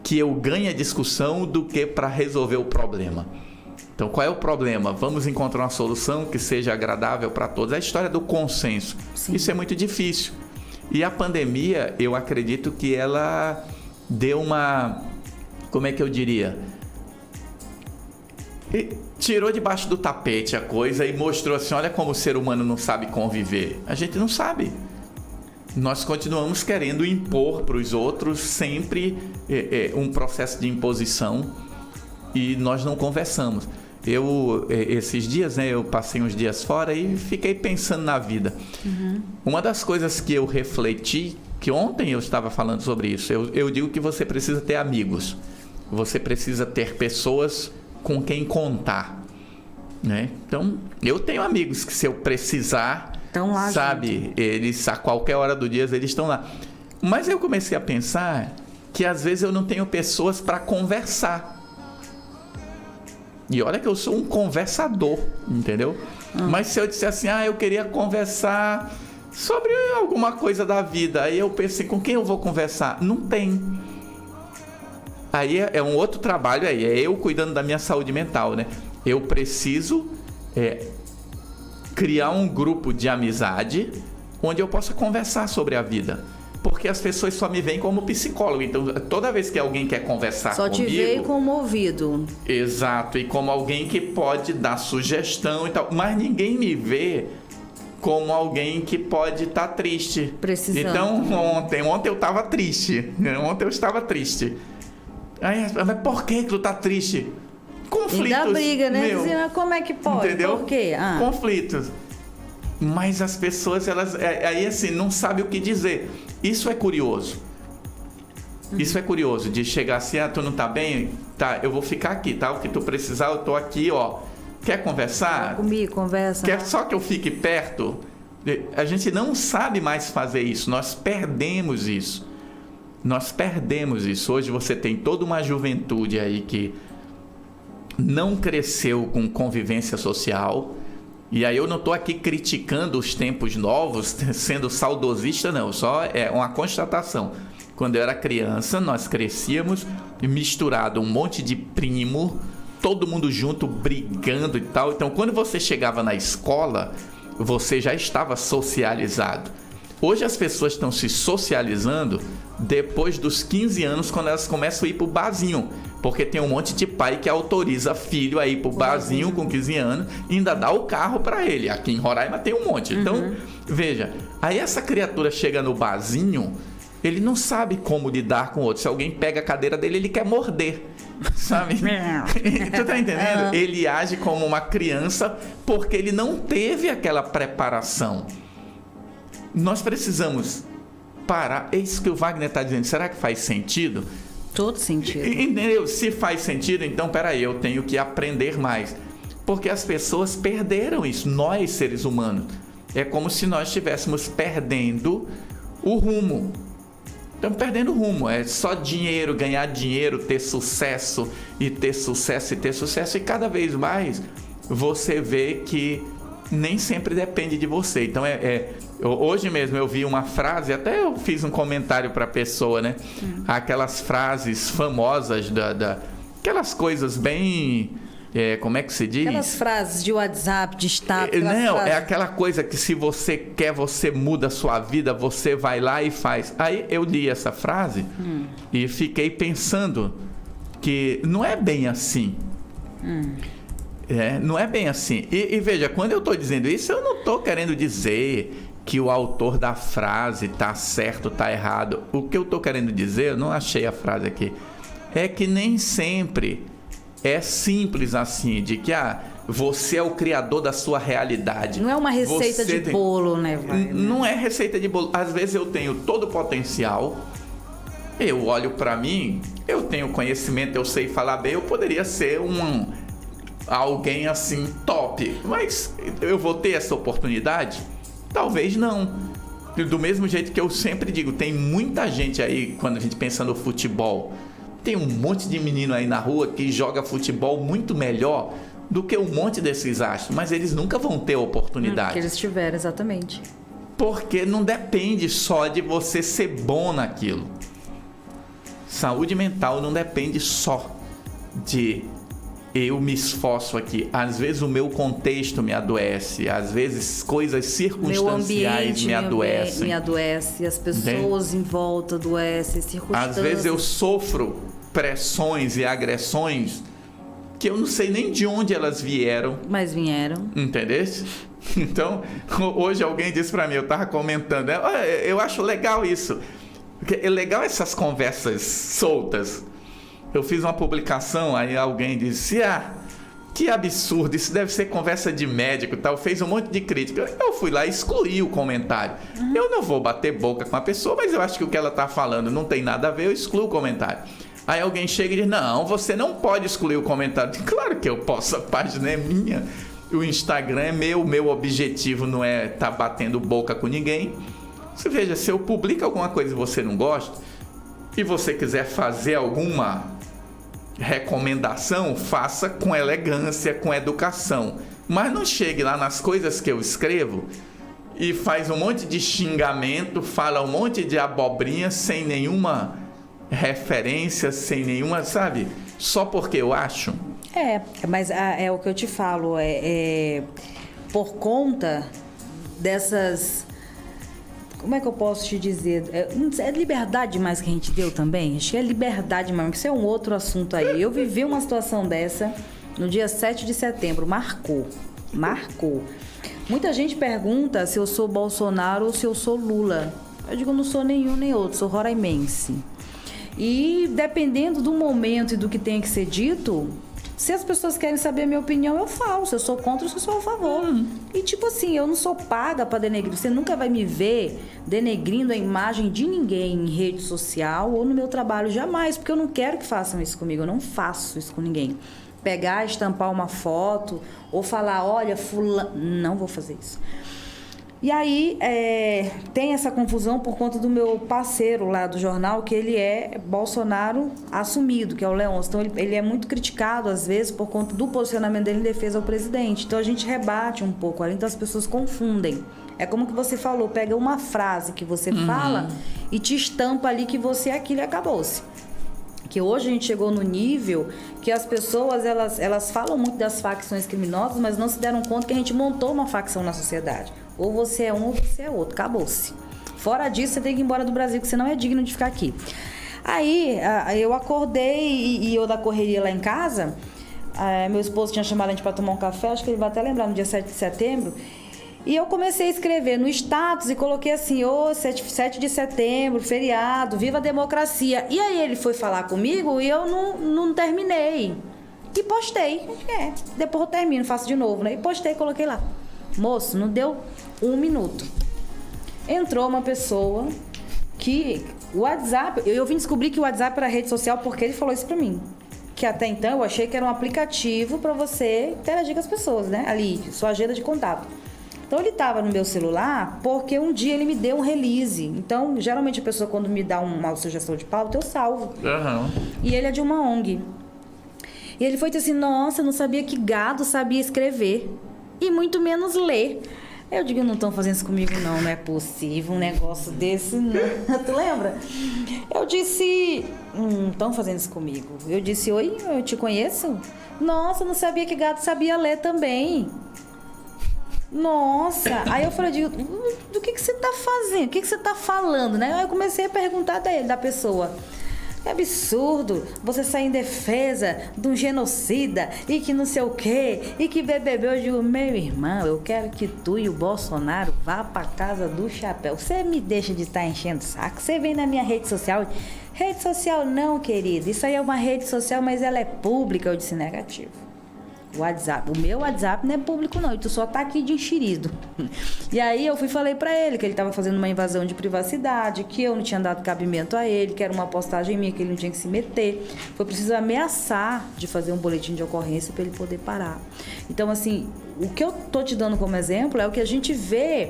que eu ganhe a discussão do que para resolver o problema. Então, qual é o problema? Vamos encontrar uma solução que seja agradável para todos. É a história do consenso. Sim. Isso é muito difícil. E a pandemia, eu acredito que ela deu uma... Como é que eu diria? Tirou debaixo do tapete a coisa e mostrou assim, olha como o ser humano não sabe conviver. A gente não sabe. Nós continuamos querendo impor para os outros sempre um processo de imposição e nós não conversamos. Esses dias, né, eu passei uns dias fora e fiquei pensando na vida. Uma das coisas que eu refleti, que ontem eu estava falando sobre isso, eu digo que você precisa ter amigos. Você precisa ter pessoas com quem contar, né? Então, eu tenho amigos que se eu precisar, estão lá, sabe, gente. Eles a qualquer hora do dia eles estão lá. Mas eu comecei a pensar que às vezes eu não tenho pessoas para conversar. E olha que eu sou um conversador, entendeu? Mas se eu disser assim, eu queria conversar sobre alguma coisa da vida, aí eu pensei, com quem eu vou conversar? Não tem. Aí é um outro trabalho aí, é eu cuidando da minha saúde mental, né? Eu preciso criar um grupo de amizade onde eu possa conversar sobre a vida. Porque as pessoas só me veem como psicólogo. Então, toda vez que alguém quer conversar comigo... Só te veem como ouvido. Exato, e como alguém que pode dar sugestão e tal. Mas ninguém me vê como alguém que pode estar triste. Precisando. Então, ontem eu estava triste. Ontem eu estava triste. Aí, mas por que tu tá triste? Conflitos. E dá briga, né? Dizendo, como é que pode? Entendeu? Por quê? Conflitos. Mas as pessoas, elas aí assim, não sabem o que dizer. Isso é curioso. Isso é curioso, de chegar assim, tu não tá bem? Tá, eu vou ficar aqui, tá? O que tu precisar, eu tô aqui, ó. Quer conversar? Comigo, conversa. Quer só que eu fique perto? A gente não sabe mais fazer isso. Nós perdemos isso. Nós perdemos isso. Hoje você tem toda uma juventude aí que não cresceu com convivência social. E aí eu não estou aqui criticando os tempos novos, sendo saudosista, não. Só é uma constatação. Quando eu era criança, nós crescíamos misturado um monte de primo, todo mundo junto, brigando e tal. Então, quando você chegava na escola, você já estava socializado. Hoje as pessoas estão se socializando depois dos 15 anos, quando elas começam a ir pro barzinho. Porque tem um monte de pai que autoriza filho a ir pro barzinho com 15 anos e ainda dá o carro para ele. Aqui em Roraima tem um monte. Então, veja, aí essa criatura chega no barzinho, ele não sabe como lidar com o outro. Se alguém pega a cadeira dele, ele quer morder, sabe? Tu tá entendendo? Ele age como uma criança porque ele não teve aquela preparação. Nós precisamos parar. É isso que o Wagner está dizendo. Será que faz sentido? Todo sentido. Entendeu? Se faz sentido, então peraí, eu tenho que aprender mais. Porque as pessoas perderam isso. Nós, seres humanos. É como se nós estivéssemos perdendo o rumo. Estamos perdendo o rumo. É só dinheiro, ganhar dinheiro, ter sucesso e ter sucesso e ter sucesso. E cada vez mais você vê que nem sempre depende de você. Então hoje mesmo eu vi uma frase, até eu fiz um comentário para a pessoa, né? Aquelas frases famosas aquelas coisas bem, como é que se diz? Aquelas frases de WhatsApp, de status. Não, frases. É aquela coisa que se você quer, você muda a sua vida, você vai lá e faz. Aí eu li essa frase e fiquei pensando que não é bem assim. Não é bem assim. E veja, quando eu estou dizendo isso, eu não estou querendo dizer que o autor da frase está certo, está errado. O que eu estou querendo dizer, eu não achei a frase aqui, é que nem sempre é simples assim, de que você é o criador da sua realidade. Não é uma receita de bolo, né? Não é receita de bolo. Às vezes eu tenho todo o potencial, eu olho para mim, eu tenho conhecimento, eu sei falar bem, eu poderia ser alguém assim top, mas eu vou ter essa oportunidade? Talvez não. Do mesmo jeito que eu sempre digo, tem muita gente aí, quando a gente pensa no futebol, tem um monte de menino aí na rua que joga futebol muito melhor do que um monte desses astros, mas eles nunca vão ter oportunidade. Que eles tiveram, exatamente. Porque não depende só de você ser bom naquilo. Saúde mental não depende só de eu me esforço aqui. Às vezes o meu contexto me adoece, às vezes coisas circunstanciais me adoecem. Me adoece, as pessoas em volta adoecem, circunstâncias. Às vezes eu sofro pressões e agressões que eu não sei nem de onde elas vieram. Mas vieram. Entendeu? Então, hoje alguém disse pra mim, eu tava comentando, eu acho legal isso. Porque é legal essas conversas soltas. Eu fiz uma publicação, aí alguém disse, que absurdo, isso deve ser conversa de médico e tal. Fez um monte de crítica. Eu fui lá e excluí o comentário. Eu não vou bater boca com a pessoa, mas eu acho que o que ela tá falando não tem nada a ver, eu excluo o comentário. Aí alguém chega e diz, não, você não pode excluir o comentário. Claro que eu posso, a página é minha, o Instagram é meu objetivo não é estar batendo boca com ninguém. Você veja, se eu publico alguma coisa e você não gosta, e você quiser fazer alguma recomendação, faça com elegância, com educação. Mas não chegue lá nas coisas que eu escrevo e faz um monte de xingamento, fala um monte de abobrinha sem nenhuma referência, sem nenhuma, sabe? Só porque eu acho. Mas é o que eu te falo, por conta dessas... Como é que eu posso te dizer? É liberdade demais que a gente deu também? Acho que é liberdade demais, porque isso é um outro assunto aí. Eu vivi uma situação dessa no dia 7 de setembro, marcou. Muita gente pergunta se eu sou Bolsonaro ou se eu sou Lula. Eu digo, não sou nenhum nem outro, sou roraimense. E dependendo do momento e do que tem que ser dito, se as pessoas querem saber a minha opinião, eu falo. Se eu sou contra, se eu sou a favor. E tipo assim, eu não sou paga para denegrir. Você nunca vai me ver denegrindo a imagem de ninguém em rede social ou no meu trabalho, jamais. Porque eu não quero que façam isso comigo. Eu não faço isso com ninguém. Pegar, estampar uma foto ou falar, olha, fulano... Não vou fazer isso. E aí, tem essa confusão por conta do meu parceiro lá do jornal, que ele é Bolsonaro assumido, que é o Leôncio. Então, ele é muito criticado, às vezes, por conta do posicionamento dele em defesa ao presidente. Então, a gente rebate um pouco, além das pessoas confundem. É como que você falou, pega uma frase que você fala e te estampa ali que você é aquilo e acabou-se. Que hoje a gente chegou no nível que as pessoas, elas falam muito das facções criminosas, mas não se deram conta que a gente montou uma facção na sociedade. Ou você é um ou você é outro, acabou-se. Fora disso, você tem que ir embora do Brasil, porque você não é digno de ficar aqui. Aí, eu acordei e eu da correria lá em casa, meu esposo tinha chamado a gente para tomar um café, acho que ele vai até lembrar, no dia 7 de setembro, e eu comecei a escrever no status e coloquei assim, 7 de setembro, feriado, viva a democracia. E aí ele foi falar comigo e eu não terminei. E postei. Depois eu termino, faço de novo, né? E postei, coloquei lá. Moço, não deu 1 minuto. Entrou uma pessoa que... O WhatsApp... Eu vim descobrir que o WhatsApp era rede social porque ele falou isso pra mim. Que até então eu achei que era um aplicativo pra você interagir com as pessoas, né? Ali, sua agenda de contato. Então, ele estava no meu celular porque um dia ele me deu um release. Então, geralmente a pessoa quando me dá uma sugestão de pauta, eu salvo. E ele é de uma ONG. E ele foi assim, nossa, não sabia que gado sabia escrever. E muito menos ler. Eu digo, não estão fazendo isso comigo não é possível um negócio desse, não. Tu lembra? Eu disse, não estão fazendo isso comigo. Eu disse, oi, eu te conheço? Nossa, não sabia que gato sabia ler também. Nossa, aí eu falei, do que você tá fazendo? O que você tá falando, né? Aí eu comecei a perguntar da pessoa. É absurdo você sair em defesa de um genocida e que não sei o quê, e que BBB. Eu digo, meu irmão, eu quero que tu e o Bolsonaro vá pra casa do chapéu. Você me deixa de estar enchendo o saco. Você vem na minha rede social. Rede social não, querido. Isso aí é uma rede social, mas ela é pública. Eu disse, negativo. WhatsApp. O meu WhatsApp não é público não, tu só tá aqui de enxerido. E aí eu falei pra ele que ele tava fazendo uma invasão de privacidade, que eu não tinha dado cabimento a ele, que era uma postagem minha, que ele não tinha que se meter. Foi preciso ameaçar de fazer um boletim de ocorrência pra ele poder parar. Então, assim, o que eu tô te dando como exemplo é o que a gente vê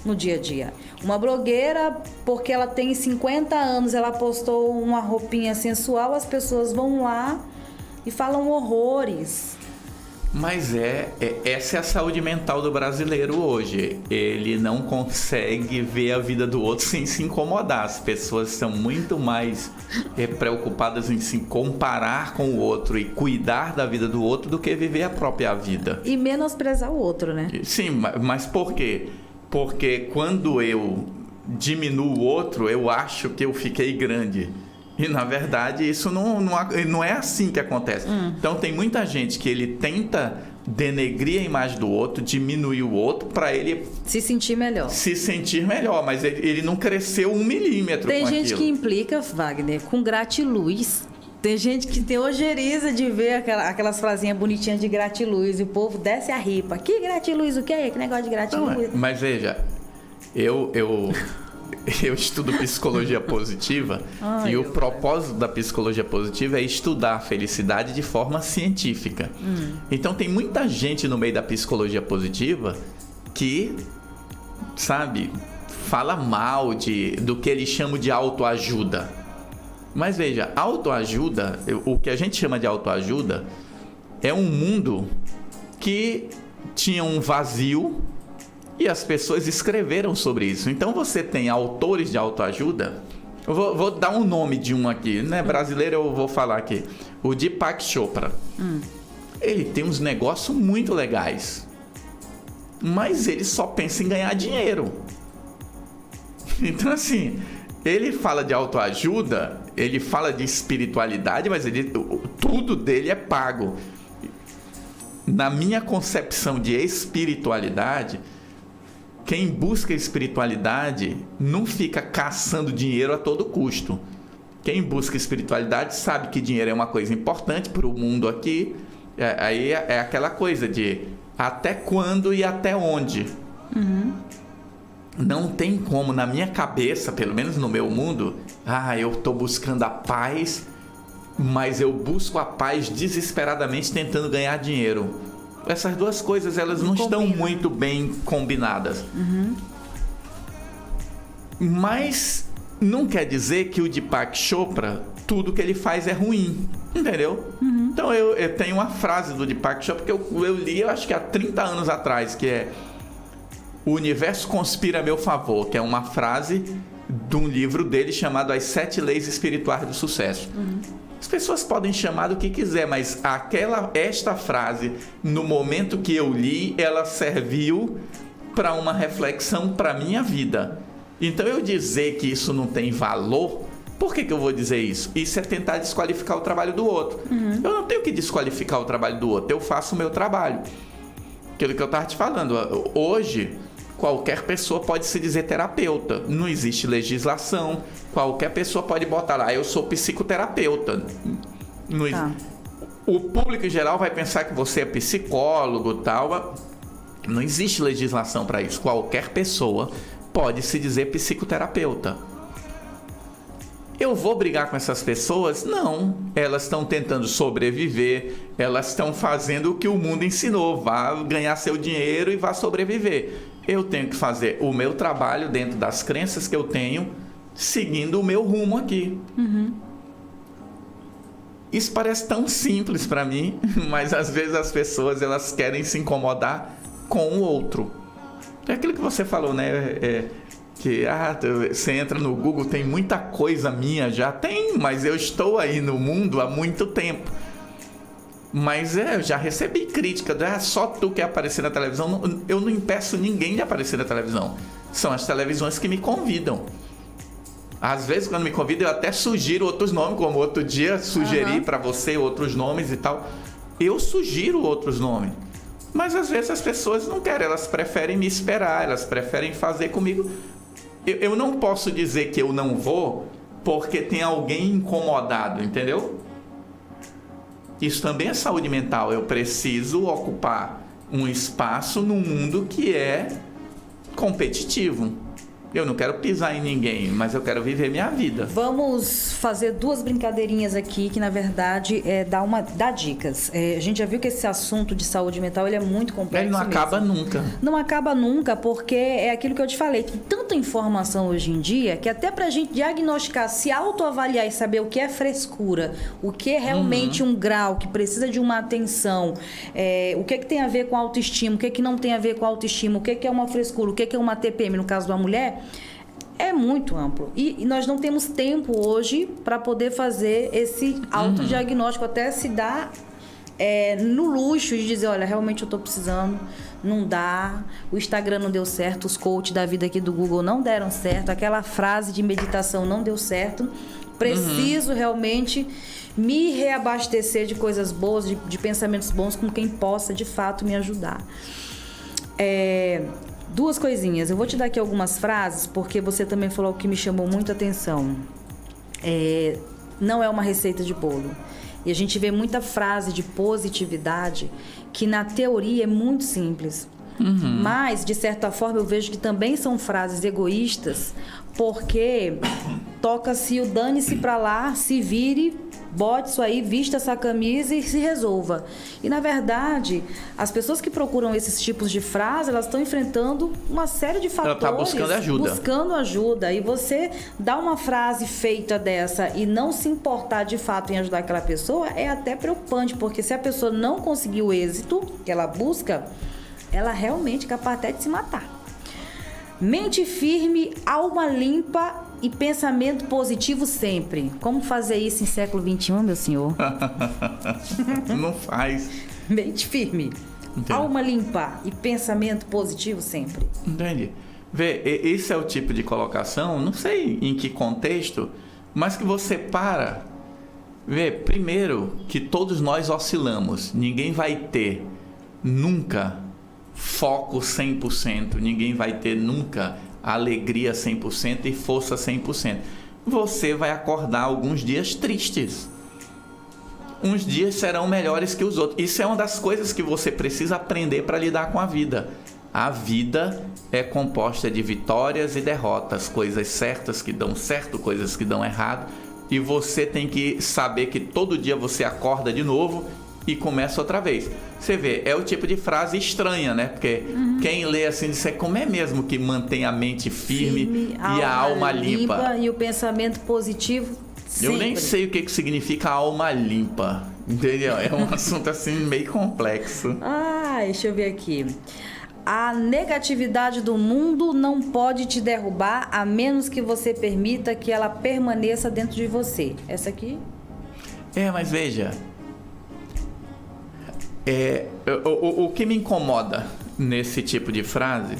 no dia a dia. Uma blogueira, porque ela tem 50 anos, ela postou uma roupinha sensual, as pessoas vão lá e falam horrores. Mas essa é a saúde mental do brasileiro hoje. Ele não consegue ver a vida do outro sem se incomodar. As pessoas são muito mais preocupadas em se comparar com o outro e cuidar da vida do outro do que viver a própria vida. E menosprezar o outro, né? Sim, mas por quê? Porque quando eu diminuo o outro, eu acho que eu fiquei grande. E, na verdade, isso não é assim que acontece. Então, tem muita gente que ele tenta denegrir a imagem do outro, diminuir o outro, para ele se sentir melhor. Mas ele não cresceu 1 milímetro com aquilo. Tem gente que implica, Wagner, com gratiluz. Tem gente que tem ojeriza de ver aquelas frasinhas bonitinhas de gratiluz e o povo desce a ripa. Que gratiluz o quê? Que negócio de gratiluz? Não, mas veja, eu estudo psicologia positiva e o propósito da psicologia positiva é estudar a felicidade de forma científica. Então tem muita gente no meio da psicologia positiva que, sabe, fala mal do que eles chamam de autoajuda. Mas veja, autoajuda, o que a gente chama de autoajuda é um mundo que tinha um vazio e as pessoas escreveram sobre isso. Então você tem autores de autoajuda. Eu vou dar um nome de um aqui, né? Brasileiro, eu vou falar aqui. O Deepak Chopra. Ele tem uns negócios muito legais. Mas ele só pensa em ganhar dinheiro. Então, assim, ele fala de autoajuda, ele fala de espiritualidade, mas tudo dele é pago. Na minha concepção de espiritualidade, quem busca espiritualidade não fica caçando dinheiro a todo custo. Quem busca espiritualidade sabe que dinheiro é uma coisa importante para o mundo aqui. Aí é aquela coisa de até quando e até onde. Não tem como, na minha cabeça, pelo menos no meu mundo, eu estou buscando a paz, mas eu busco a paz desesperadamente tentando ganhar dinheiro. Essas duas coisas, elas não estão muito bem combinadas. Mas não quer dizer que o Deepak Chopra, tudo que ele faz é ruim, entendeu? Então eu tenho uma frase do Deepak Chopra que eu li, eu acho que há 30 anos atrás, que é: o universo conspira a meu favor, que é uma frase de um livro dele chamado As 7 Leis Espirituais do Sucesso. As pessoas podem chamar do que quiser, mas esta frase, no momento que eu li, ela serviu para uma reflexão para a minha vida. Então, eu dizer que isso não tem valor, por que eu vou dizer isso? Isso é tentar desqualificar o trabalho do outro. Eu não tenho que desqualificar o trabalho do outro, eu faço o meu trabalho. Aquilo que eu estava te falando, hoje, qualquer pessoa pode se dizer terapeuta. Não existe legislação. Qualquer pessoa pode botar lá: eu sou psicoterapeuta. O público em geral vai pensar que você é psicólogo, tal. Não existe legislação para isso. Qualquer pessoa pode se dizer psicoterapeuta. Eu vou brigar com essas pessoas? Não. Elas estão tentando sobreviver. Elas estão fazendo o que o mundo ensinou. Vá ganhar seu dinheiro e vá sobreviver. Eu tenho que fazer o meu trabalho dentro das crenças que eu tenho, seguindo o meu rumo aqui. Isso parece tão simples para mim, mas às vezes as pessoas, elas querem se incomodar com o outro. É aquilo que você falou, né? Que você entra no Google, tem muita coisa minha já. Tem, mas eu estou aí no mundo há muito tempo. Mas eu já recebi crítica, só tu quer aparecer na televisão. Eu não impeço ninguém de aparecer na televisão. São as televisões que me convidam. Às vezes, quando me convidam, eu até sugiro outros nomes, como outro dia sugeri para você outros nomes e tal. Eu sugiro outros nomes. Mas às vezes as pessoas não querem, elas preferem me esperar, elas preferem fazer comigo. Eu não posso dizer que eu não vou porque tem alguém incomodado, entendeu? Isso também é saúde mental. Eu preciso ocupar um espaço no mundo que é competitivo. Eu não quero pisar em ninguém, mas eu quero viver minha vida. Vamos fazer 2 brincadeirinhas aqui que, na verdade, dá dicas. A gente já viu que esse assunto de saúde mental ele é muito complexo. Ele não acaba nunca. Não acaba nunca, porque é aquilo que eu te falei. Tem tanta informação hoje em dia que até pra gente diagnosticar, se autoavaliar e saber o que é frescura, o que é realmente um grau que precisa de uma atenção, o que tem a ver com autoestima, o que não tem a ver com autoestima, o que é uma frescura, o que é uma TPM, no caso da mulher, é muito amplo. E nós não temos tempo hoje para poder fazer esse autodiagnóstico, até se dar no luxo de dizer, olha, realmente eu estou precisando, não dá, o Instagram não deu certo, os coaches da vida aqui do Google não deram certo, aquela frase de meditação não deu certo, preciso realmente me reabastecer de coisas boas, de pensamentos bons com quem possa, de fato, me ajudar. 2 coisinhas. Eu vou te dar aqui algumas frases, porque você também falou o que me chamou muito a atenção. Não é uma receita de bolo. E a gente vê muita frase de positividade que, na teoria, é muito simples. Mas, de certa forma, eu vejo que também são frases egoístas, porque toca-se o dane-se pra lá, se vire, bote isso aí, vista essa camisa e se resolva. E, na verdade, as pessoas que procuram esses tipos de frases, elas estão enfrentando uma série de fatores. Ela está buscando ajuda. Buscando ajuda. E você dar uma frase feita dessa e não se importar de fato em ajudar aquela pessoa é até preocupante, porque se a pessoa não conseguir o êxito que ela busca, ela realmente é capaz até de se matar. Mente firme, alma limpa e pensamento positivo sempre. Como fazer isso em século XXI, meu senhor? Não faz. Mente firme, alma limpa e pensamento positivo sempre. Entendi. Vê, esse é o tipo de colocação, não sei em que contexto, mas que você para. Vê, primeiro que todos nós oscilamos. Ninguém vai ter nunca foco 100%. Ninguém vai ter nunca alegria 100% e força 100%. Você vai acordar alguns dias tristes. Uns dias serão melhores que os outros. Isso é uma das coisas que você precisa aprender para lidar com a vida. A vida é composta de vitórias e derrotas, coisas certas que dão certo, coisas que dão errado. E você tem que saber que todo dia você acorda de novo e começa outra vez. Você vê, é o tipo de frase estranha, né? Porque quem lê assim diz, como é mesmo que mantém a mente firme e a alma limpa? E o pensamento positivo sempre. Eu nem sei o que significa alma limpa, entendeu? É um assunto assim meio complexo. Deixa eu ver aqui. A negatividade do mundo não pode te derrubar a menos que você permita que ela permaneça dentro de você. Essa aqui? Mas veja, o que me incomoda nesse tipo de frase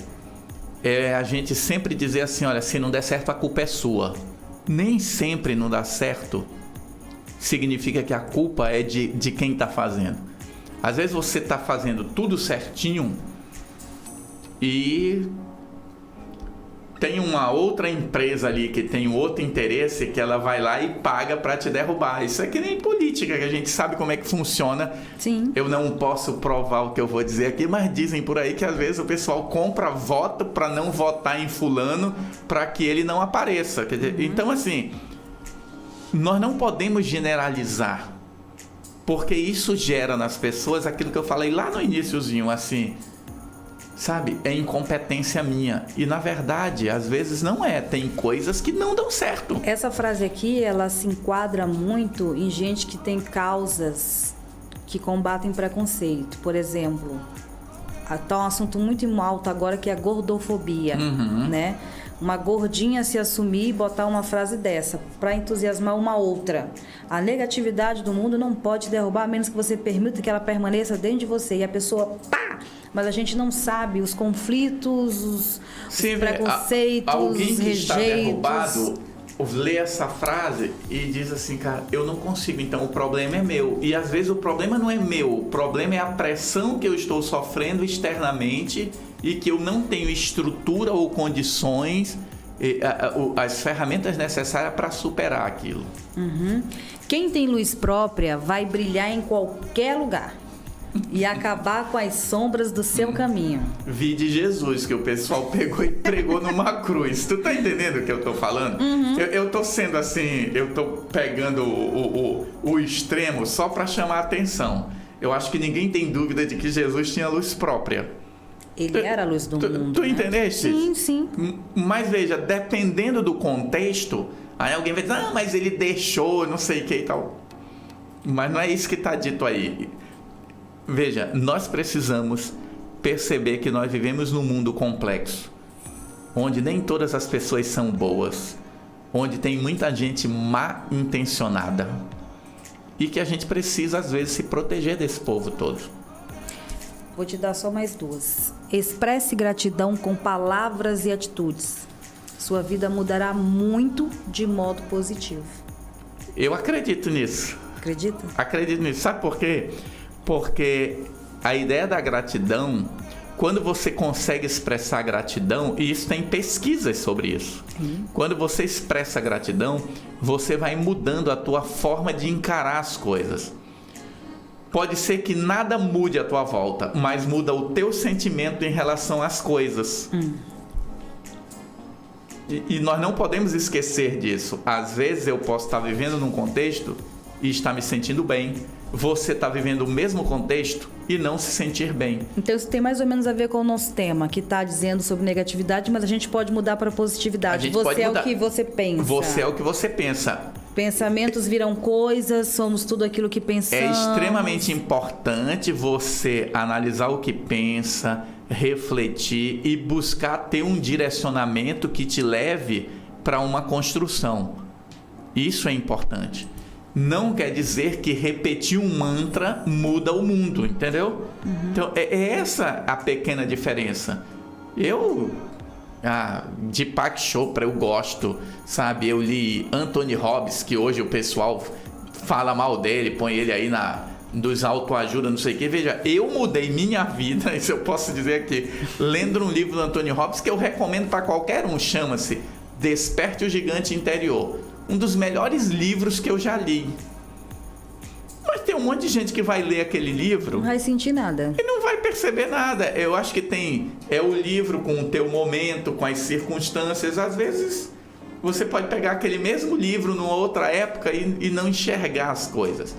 é a gente sempre dizer assim, olha, se não der certo a culpa é sua. Nem sempre não dá certo significa que a culpa é de quem está fazendo. Às vezes você está fazendo tudo certinho e tem uma outra empresa ali que tem um outro interesse que ela vai lá e paga para te derrubar. Isso é que nem política, que a gente sabe como é que funciona. Sim. Eu não posso provar o que eu vou dizer aqui, mas dizem por aí que às vezes o pessoal compra voto para não votar em fulano para que ele não apareça. Quer dizer, então assim, nós não podemos generalizar, porque isso gera nas pessoas aquilo que eu falei lá no iniciozinho, assim, sabe, é incompetência minha. E na verdade, às vezes não é. Tem coisas que não dão certo. Essa frase aqui, ela se enquadra muito em gente que tem causas que combatem preconceito. Por exemplo, tá um assunto muito alto agora que é a gordofobia, né? Uma gordinha se assumir e botar uma frase dessa para entusiasmar uma outra. A negatividade do mundo não pode derrubar a menos que você permita que ela permaneça dentro de você. E a pessoa, pá! Mas a gente não sabe os conflitos, os preconceitos, alguém que rejeitos. Está derrubado lê essa frase e diz assim, cara, eu não consigo, então o problema é meu. E às vezes o problema não é meu, o problema é a pressão que eu estou sofrendo externamente e que eu não tenho estrutura ou condições, as ferramentas necessárias para superar aquilo. Quem tem luz própria vai brilhar em qualquer lugar. e acabar com as sombras do seu caminho. Vi de Jesus, que o pessoal pegou e pregou numa cruz. Tu tá entendendo o que eu tô falando? Eu tô sendo assim, eu tô pegando o extremo só para chamar a atenção. Eu acho que ninguém tem dúvida de que Jesus tinha luz própria. Ele era a luz do mundo. Tu né? entendeste? Sim, sim. Mas veja, dependendo do contexto, aí alguém vai dizer, mas ele deixou, não sei o que e tal. Mas não é isso que está dito aí. Veja, nós precisamos perceber que nós vivemos num mundo complexo, onde nem todas as pessoas são boas, onde tem muita gente má intencionada e que a gente precisa às vezes se proteger desse povo todo. Vou te dar só mais duas. Expresse gratidão com palavras e atitudes. Sua vida mudará muito de modo positivo. Eu acredito nisso. Acredita? Acredito nisso. Sabe por quê? Porque a ideia da gratidão, quando você consegue expressar gratidão, e isso tem pesquisas sobre isso. Quando você expressa gratidão, você vai mudando a tua forma de encarar as coisas. Pode ser que nada mude à tua volta, mas muda o teu sentimento em relação às coisas. E nós não podemos esquecer disso. Às vezes eu posso estar vivendo num contexto e estar me sentindo bem. Você está vivendo o mesmo contexto e não se sentir bem. Então isso tem mais ou menos a ver com o nosso tema, que está dizendo sobre negatividade, mas a gente pode mudar para positividade. Você é o que você pensa. Você é o que você pensa. Pensamentos viram coisas, somos tudo aquilo que pensamos. É extremamente importante você analisar o que pensa, refletir e buscar ter um direcionamento que te leve para uma construção. Isso é importante. Não quer dizer que repetir um mantra muda o mundo, entendeu? Então, é essa a pequena diferença. Deepak Chopra eu gosto, sabe? Eu li Anthony Robbins, que hoje o pessoal fala mal dele, põe ele aí dos autoajuda, não sei o que. Veja, eu mudei minha vida, isso eu posso dizer aqui, lendo um livro do Anthony Robbins que eu recomendo para qualquer um, chama-se Desperte o Gigante Interior. Um dos melhores livros que eu já li. Mas tem um monte de gente que vai ler aquele livro... Não vai sentir nada. E não vai perceber nada. Eu acho que é o livro com o teu momento, com as circunstâncias. Às vezes, você pode pegar aquele mesmo livro numa outra época e não enxergar as coisas.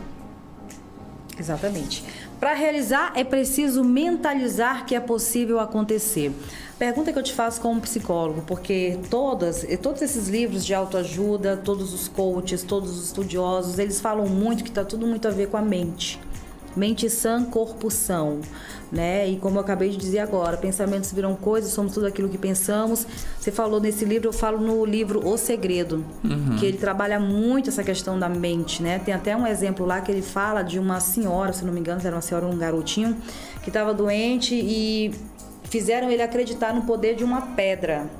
Exatamente. Para realizar, é preciso mentalizar que é possível acontecer. Pergunta que eu te faço como psicólogo, porque todos esses livros de autoajuda, todos os coaches, todos os estudiosos, eles falam muito que está tudo muito a ver com a mente. Mente sã, corpo são, né? E como eu acabei de dizer agora, pensamentos viram coisas, somos tudo aquilo que pensamos. Você falou nesse livro, eu falo no livro O Segredo, que ele trabalha muito essa questão da mente, né? Tem até um exemplo lá que ele fala de uma senhora, se não me engano, era uma senhora ou um garotinho, que estava doente e fizeram ele acreditar no poder de uma pedra.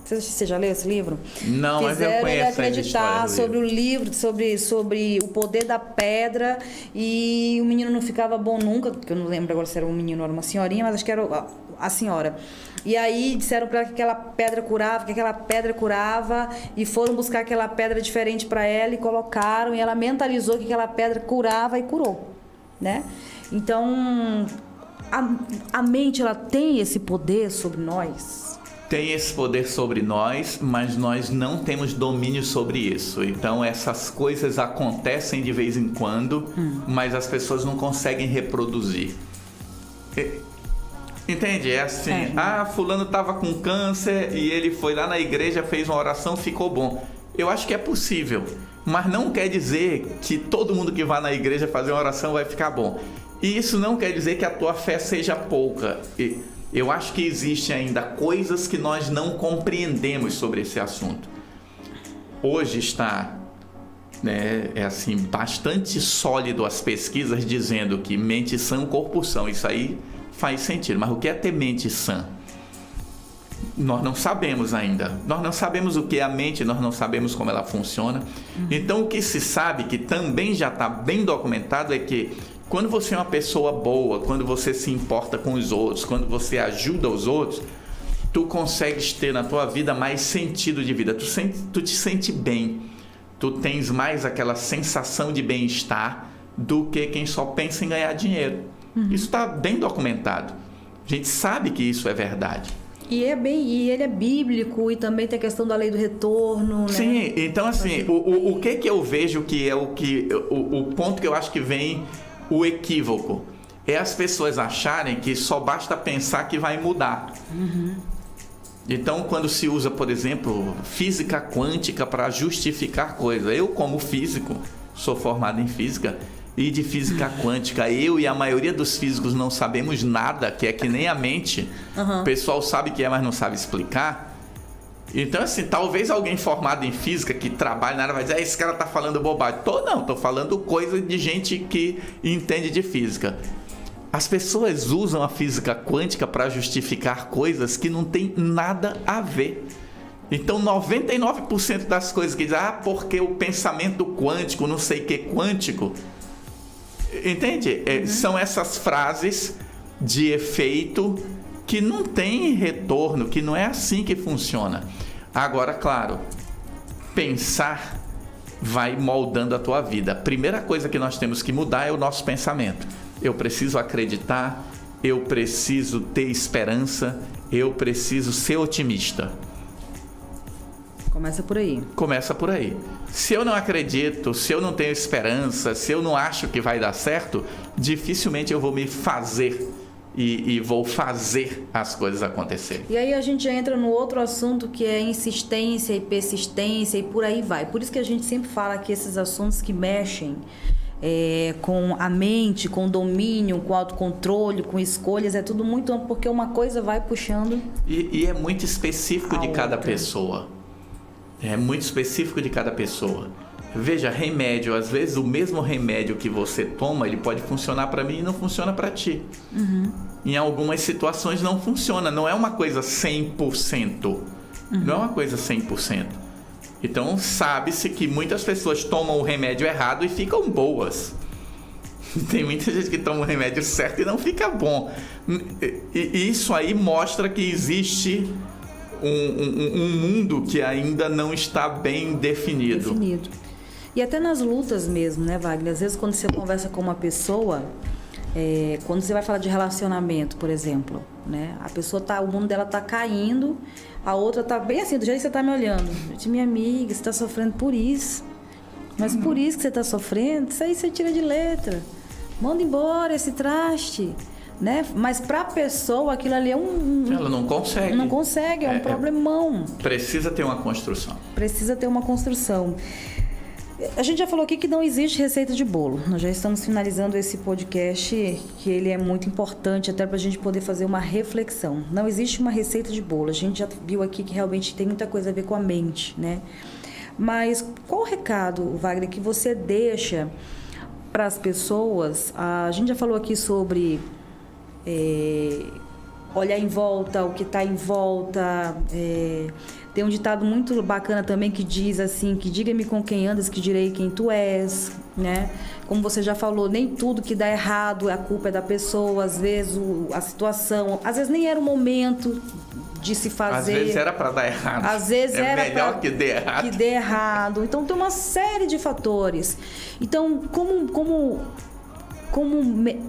Você já leu esse livro? Não, mas eu conheço. Fizeram ele acreditar sobre o livro, sobre o poder da pedra, e o menino não ficava bom nunca, porque eu não lembro agora se era um menino ou era uma senhorinha, mas acho que era a senhora. E aí disseram para ela que aquela pedra curava, e foram buscar aquela pedra diferente para ela e colocaram, e ela mentalizou que aquela pedra curava e curou, né? Então, a mente, ela tem esse poder sobre nós. Tem esse poder sobre nós, mas nós não temos domínio sobre isso. Então essas coisas acontecem de vez em quando, mas as pessoas não conseguem reproduzir. Entende? É assim, fulano estava com câncer e ele foi lá na igreja, fez uma oração, ficou bom. Eu acho que é possível, mas não quer dizer que todo mundo que vai na igreja fazer uma oração vai ficar bom. E isso não quer dizer que a tua fé seja pouca. Eu acho que existem ainda coisas que nós não compreendemos sobre esse assunto. Hoje está, bastante sólido as pesquisas dizendo que mente sã, corpo são. Isso aí faz sentido. Mas o que é ter mente sã? Nós não sabemos ainda. Nós não sabemos o que é a mente, nós não sabemos como ela funciona. Então, o que se sabe, que também já está bem documentado, é que quando você é uma pessoa boa, quando você se importa com os outros, quando você ajuda os outros, tu consegues ter na tua vida mais sentido de vida. Tu te sente bem. Tu tens mais aquela sensação de bem-estar do que quem só pensa em ganhar dinheiro. Isso está bem documentado. A gente sabe que isso é verdade. E ele é bíblico, e também tem a questão da lei do retorno, né? Sim, então assim, o que eu vejo que é o ponto que eu acho que vem o equívoco é as pessoas acharem que só basta pensar que vai mudar. Então, quando se usa, por exemplo, física quântica para justificar coisas, eu como físico, sou formado em física, e de física quântica, eu e a maioria dos físicos não sabemos nada, que é que nem a mente. O pessoal sabe que é, mas não sabe explicar. Então, assim, talvez alguém formado em física, que trabalha na área, vai dizer, esse cara tá falando bobagem. Tô falando coisa de gente que entende de física. As pessoas usam a física quântica para justificar coisas que não tem nada a ver. Então, 99% das coisas que dizem, porque o pensamento quântico, não sei o que quântico... Entende? São essas frases de efeito que não tem retorno, que não é assim que funciona. Agora, claro, pensar vai moldando a tua vida. A primeira coisa que nós temos que mudar é o nosso pensamento. Eu preciso acreditar, eu preciso ter esperança, eu preciso ser otimista. Começa por aí. Começa por aí. Se eu não acredito, se eu não tenho esperança, se eu não acho que vai dar certo, dificilmente eu vou me fazer e vou fazer as coisas acontecerem. E aí a gente entra no outro assunto, que é insistência e persistência e por aí vai. Por isso que a gente sempre fala que esses assuntos que mexem com a mente, com domínio, com autocontrole, com escolhas, é tudo muito amplo, porque uma coisa vai puxando. E é muito específico de cada pessoa. É muito específico de cada pessoa. Veja, remédio, às vezes o mesmo remédio que você toma, ele pode funcionar para mim e não funciona para ti. Em algumas situações não funciona, não é uma coisa 100%. Não é uma coisa 100%. Então, sabe-se que muitas pessoas tomam o remédio errado e ficam boas. Tem muita gente que toma o remédio certo e não fica bom. E isso aí mostra que existe um mundo que ainda não está bem definido. E até nas lutas mesmo, né, Wagner? Às vezes quando você conversa com uma pessoa, quando você vai falar de relacionamento, por exemplo, né? A pessoa o mundo dela tá caindo, a outra tá bem assim, do jeito que você tá me olhando. Minha amiga, você tá sofrendo por isso. Mas por isso que você tá sofrendo, isso aí você tira de letra. Manda embora esse traste. Né? Mas para a pessoa aquilo ali é ela não consegue. Não consegue, é um problemão. Precisa ter uma construção. Precisa ter uma construção. A gente já falou aqui que não existe receita de bolo. Nós já estamos finalizando esse podcast, que ele é muito importante até para a gente poder fazer uma reflexão. Não existe uma receita de bolo. A gente já viu aqui que realmente tem muita coisa a ver com a mente, né? Mas qual o recado, Wagner, que você deixa para as pessoas? A gente já falou aqui sobre olhar em volta, o que está em volta. Tem um ditado muito bacana também que diz assim, que diga-me com quem andas, que direi quem tu és, né? Como você já falou, nem tudo que dá errado, a culpa é da pessoa, às vezes a situação, às vezes nem era o momento de se fazer. Às vezes era para dar errado. Às vezes era melhor que dê errado. Que dê errado. Então tem uma série de fatores. Então, como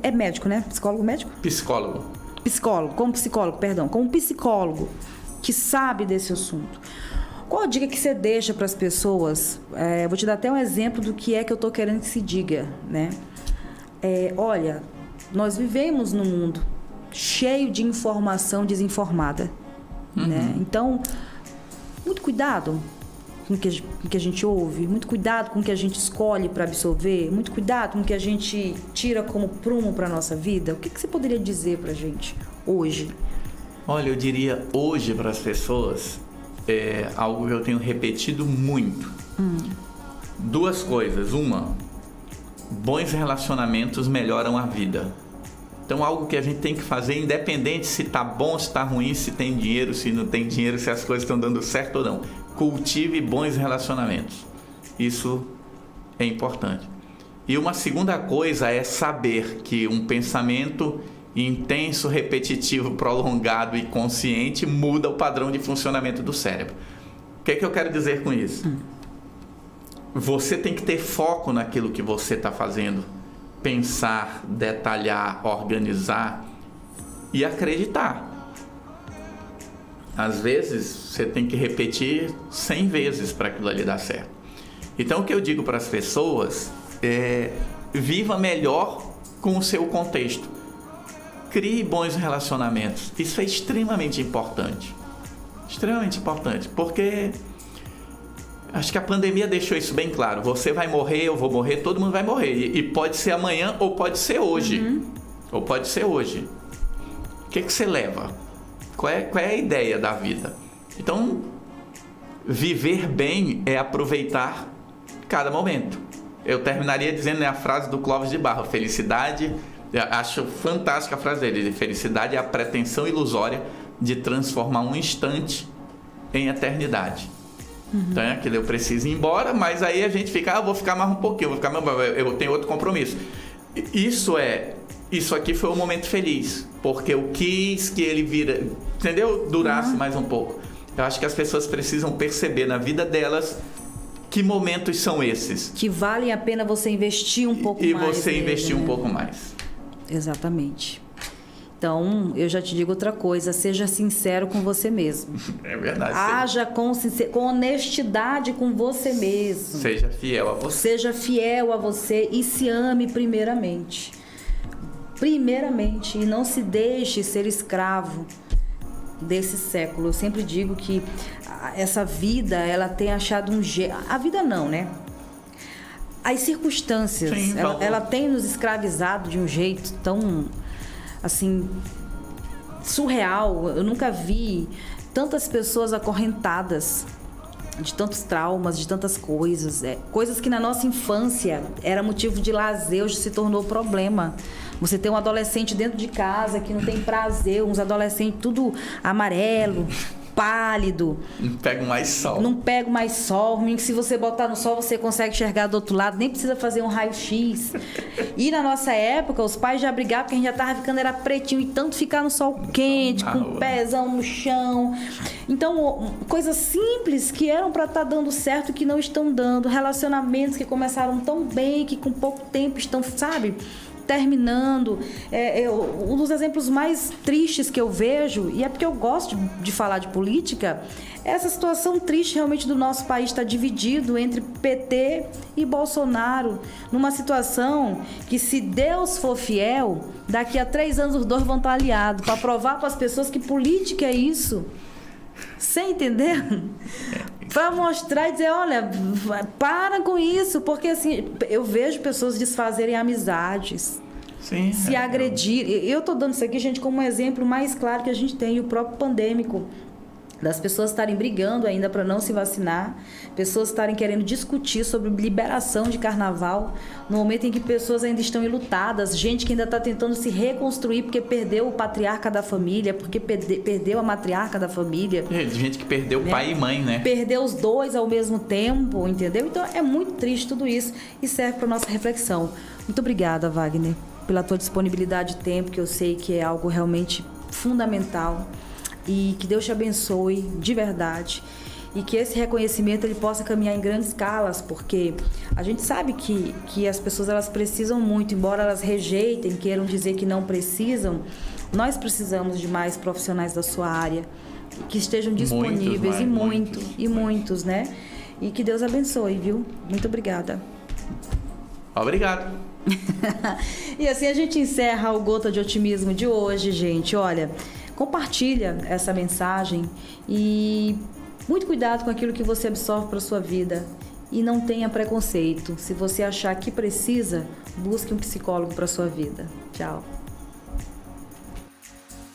é médico, né? Psicólogo médico? Psicólogo, como psicólogo que sabe desse assunto. Qual a dica que você deixa para as pessoas? Vou te dar até um exemplo do que é que eu estou querendo que se diga, né? Olha, nós vivemos num mundo cheio de informação desinformada, né? Então, muito cuidado com o que a gente ouve, muito cuidado com o que a gente escolhe para absorver, muito cuidado com o que a gente tira como prumo para a nossa vida. O que você poderia dizer para a gente hoje? Olha, eu diria hoje para as pessoas, algo que eu tenho repetido muito. Duas coisas. Uma, bons relacionamentos melhoram a vida. Então, algo que a gente tem que fazer, independente se está bom, se está ruim, se tem dinheiro, se não tem dinheiro, se as coisas estão dando certo ou não. Cultive bons relacionamentos. Isso é importante. E uma segunda coisa é saber que um pensamento intenso, repetitivo, prolongado e consciente muda o padrão de funcionamento do cérebro. O que é que eu quero dizer com isso? Você tem que ter foco naquilo que você está fazendo. pensar, detalhar, organizar e acreditar. Às vezes, você tem que repetir 100 vezes para aquilo ali dar certo. Então, o que eu digo para as pessoas é: viva melhor com o seu contexto. Crie bons relacionamentos. Isso é extremamente importante. Extremamente importante, porque acho que a pandemia deixou isso bem claro. Você vai morrer, eu vou morrer, todo mundo vai morrer. E pode ser amanhã ou pode ser hoje. Ou pode ser hoje. O que você leva? Qual é a ideia da vida? Então, viver bem é aproveitar cada momento. Eu terminaria dizendo a frase do Clóvis de Barro: felicidade, acho fantástica a frase dele, felicidade é a pretensão ilusória de transformar um instante em eternidade. Então é aquilo, eu preciso ir embora, mas aí a gente fica, vou ficar mais um pouquinho, eu tenho outro compromisso. Isso aqui foi um momento feliz, porque eu quis que ele durasse mais um pouco. Eu acho que as pessoas precisam perceber na vida delas que momentos são esses. Que valem a pena você investir um pouco mais. E você investir um pouco mais. Exatamente. Então, eu já te digo outra coisa: seja sincero com você mesmo. É verdade. Haja com honestidade com você mesmo. Seja fiel a você. Seja fiel a você e se ame primeiramente. Primeiramente, e não se deixe ser escravo desse século. Eu sempre digo que essa vida, ela tem achado um jeito... A vida não, né? As circunstâncias, sim, ela tem nos escravizado de um jeito tão... assim, surreal. Eu nunca vi tantas pessoas acorrentadas de tantos traumas, de tantas coisas. Coisas que na nossa infância era motivo de lazer, hoje se tornou problema. Você tem um adolescente dentro de casa que não tem prazer, uns adolescentes tudo amarelo, pálido. Não pega mais sol. Não pega mais sol. Se você botar no sol, você consegue enxergar do outro lado. Nem precisa fazer um raio-x. E na nossa época, os pais já brigavam porque a gente já estava ficando, era pretinho. E tanto ficar no sol quente, com o pezão no chão. Então, coisas simples que eram para estar dando certo, que não estão dando. Relacionamentos que começaram tão bem, que com pouco tempo estão, sabe... terminando. Um dos exemplos mais tristes que eu vejo, e é porque eu gosto de falar de política, é essa situação triste realmente do nosso país estar dividido entre PT e Bolsonaro, numa situação que, se Deus for fiel, daqui a 3 anos os dois vão estar aliados, para provar para as pessoas que política é isso. Você entendeu? Para mostrar e dizer, olha, para com isso, porque assim, eu vejo pessoas desfazerem amizades, sim, se agredir. Eu estou dando isso aqui, gente, como um exemplo mais claro que a gente tem, o próprio pandêmico, das pessoas estarem brigando ainda para não se vacinar, pessoas estarem querendo discutir sobre liberação de carnaval, no momento em que pessoas ainda estão enlutadas, gente que ainda está tentando se reconstruir porque perdeu o patriarca da família, porque perdeu a matriarca da família. Gente que perdeu pai e mãe, né? Perdeu os dois ao mesmo tempo, entendeu? Então é muito triste tudo isso e serve para nossa reflexão. Muito obrigada, Wagner, pela tua disponibilidade de tempo, que eu sei que é algo realmente fundamental. E que Deus te abençoe de verdade e que esse reconhecimento ele possa caminhar em grandes escalas, porque a gente sabe que as pessoas elas precisam muito, embora elas rejeitem, queiram dizer que não precisam, nós precisamos de mais profissionais da sua área que estejam disponíveis, muitos, né? E que Deus abençoe, viu? Muito obrigada. Obrigado. E assim a gente encerra o Gota de Otimismo de hoje, gente. Olha, compartilha essa mensagem e muito cuidado com aquilo que você absorve para a sua vida e não tenha preconceito. Se você achar que precisa, busque um psicólogo para a sua vida. Tchau.